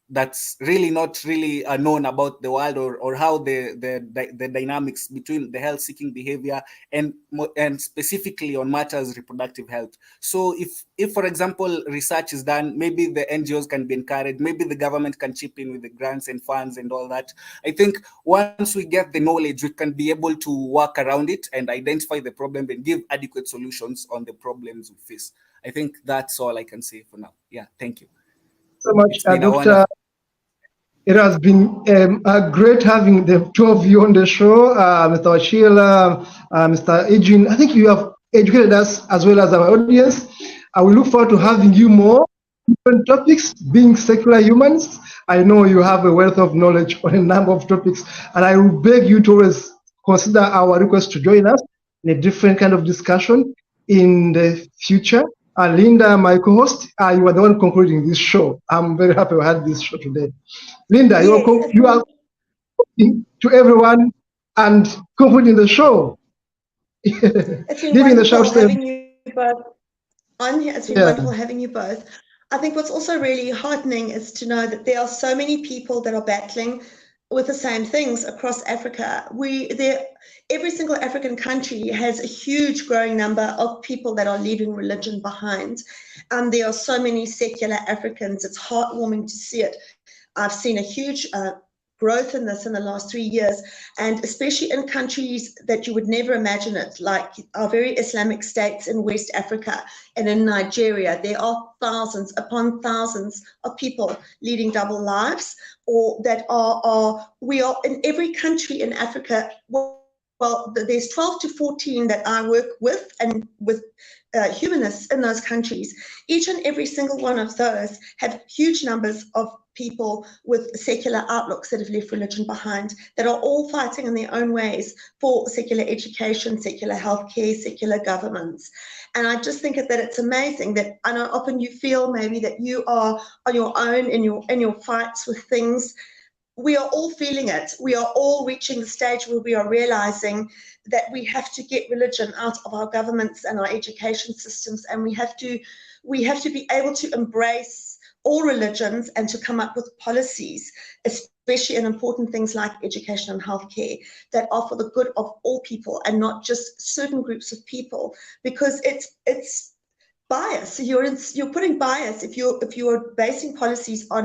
that's really not really known about the world, or how the dynamics between the health-seeking behavior and specifically on matters reproductive health. So if for example research is done, maybe the NGOs can be encouraged, maybe the government can chip in with the grants and funds and all that. I think once we get the knowledge, we can be able to work around it and identify the problem and give adequate solutions on the problems we face. I think that's all I can say for now. Yeah, thank you So much, Dr. It has been great having the two of you on the show, Mr. Wachila, Mr. Adrian. I think you have educated us as well as our audience. I will look forward to having you more different topics. Being secular humans, I know you have a wealth of knowledge on a number of topics, and I will beg you to always consider our request to join us in a different kind of discussion in the future. Linda, my co-host, you are the one concluding this show. I'm very happy we had this show today. Linda, yes, you are to everyone and concluding the show. It's been wonderful having you both on here. It's been wonderful having you both. I think what's also really heartening is to know that there are so many people that are battling with the same things across Africa. Every single African country has a huge growing number of people that are leaving religion behind. There are so many secular Africans. It's heartwarming to see it. I've seen a huge growth in this in the last 3 years, and especially in countries that you would never imagine it, like our very Islamic states in West Africa and in Nigeria. There are thousands upon thousands of people leading double lives, or that we are in every country in Africa. Well, there's 12 to 14 that I work with, and with humanists in those countries. Each and every single one of those have huge numbers of people with secular outlooks that have left religion behind, that are all fighting in their own ways for secular education, secular healthcare, secular governments. And I just think that it's amazing that, I know often you feel maybe that you are on your own in your fights with things. We are all feeling it. We are all reaching the stage where we are realizing that we have to get religion out of our governments and our education systems, and we have to be able to embrace all religions and to come up with policies, especially in important things like education and healthcare, that are for the good of all people and not just certain groups of people, because it's bias. You're putting bias if you're basing policies on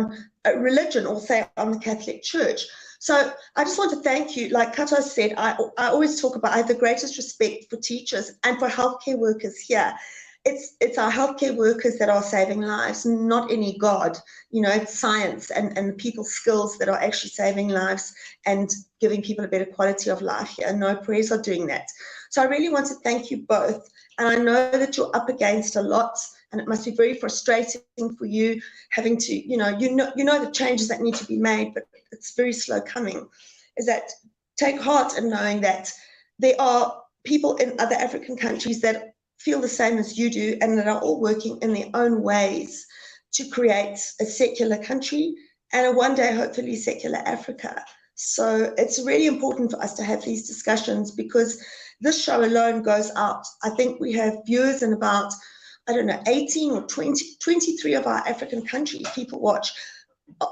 religion, or say on the Catholic Church. So I just want to thank you. Like Kato said, I always talk about, I have the greatest respect for teachers and for healthcare workers here. It's our healthcare workers that are saving lives, not any God. You know, it's science and people's skills that are actually saving lives and giving people a better quality of life here. No prayers are doing that. So I really want to thank you both. And I know that you're up against a lot, and it must be very frustrating for you having to, you know the changes that need to be made, but it's very slow coming. Is that take heart in knowing that there are people in other African countries that feel the same as you do, and that are all working in their own ways to create a secular country and a one day, hopefully, secular Africa. So it's really important for us to have these discussions, because this show alone goes out. I think we have viewers in about, 18 or 23 of our African countries. People watch.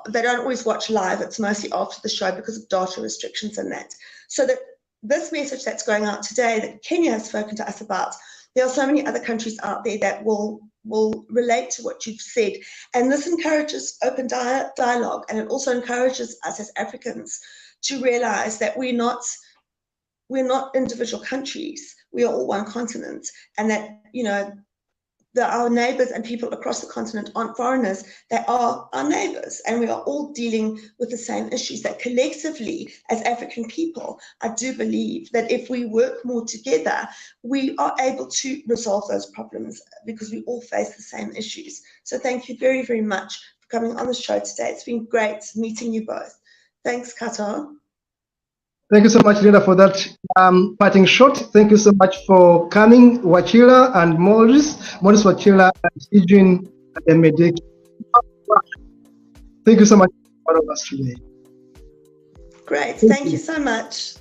They don't always watch live. It's mostly after the show because of data restrictions and that. So that this message that's going out today, that Kenya has spoken to us about, there are so many other countries out there that will relate to what you've said. And this encourages open dialogue, and it also encourages us as Africans to realize that we're not individual countries. We are all one continent, and that, our neighbors and people across the continent aren't foreigners. They are our neighbors, and we are all dealing with the same issues, that collectively as African people, I do believe that if we work more together, we are able to resolve those problems, because we all face the same issues. So thank you very, very much for coming on the show today. It's been great meeting you both. Thanks, Kato. Thank you so much, Linda, for that parting shot. Thank you so much for coming, Wachila and Maurice Wachila and Eugene Medeki. Thank you so much for all of us today. Great. Thank you so much.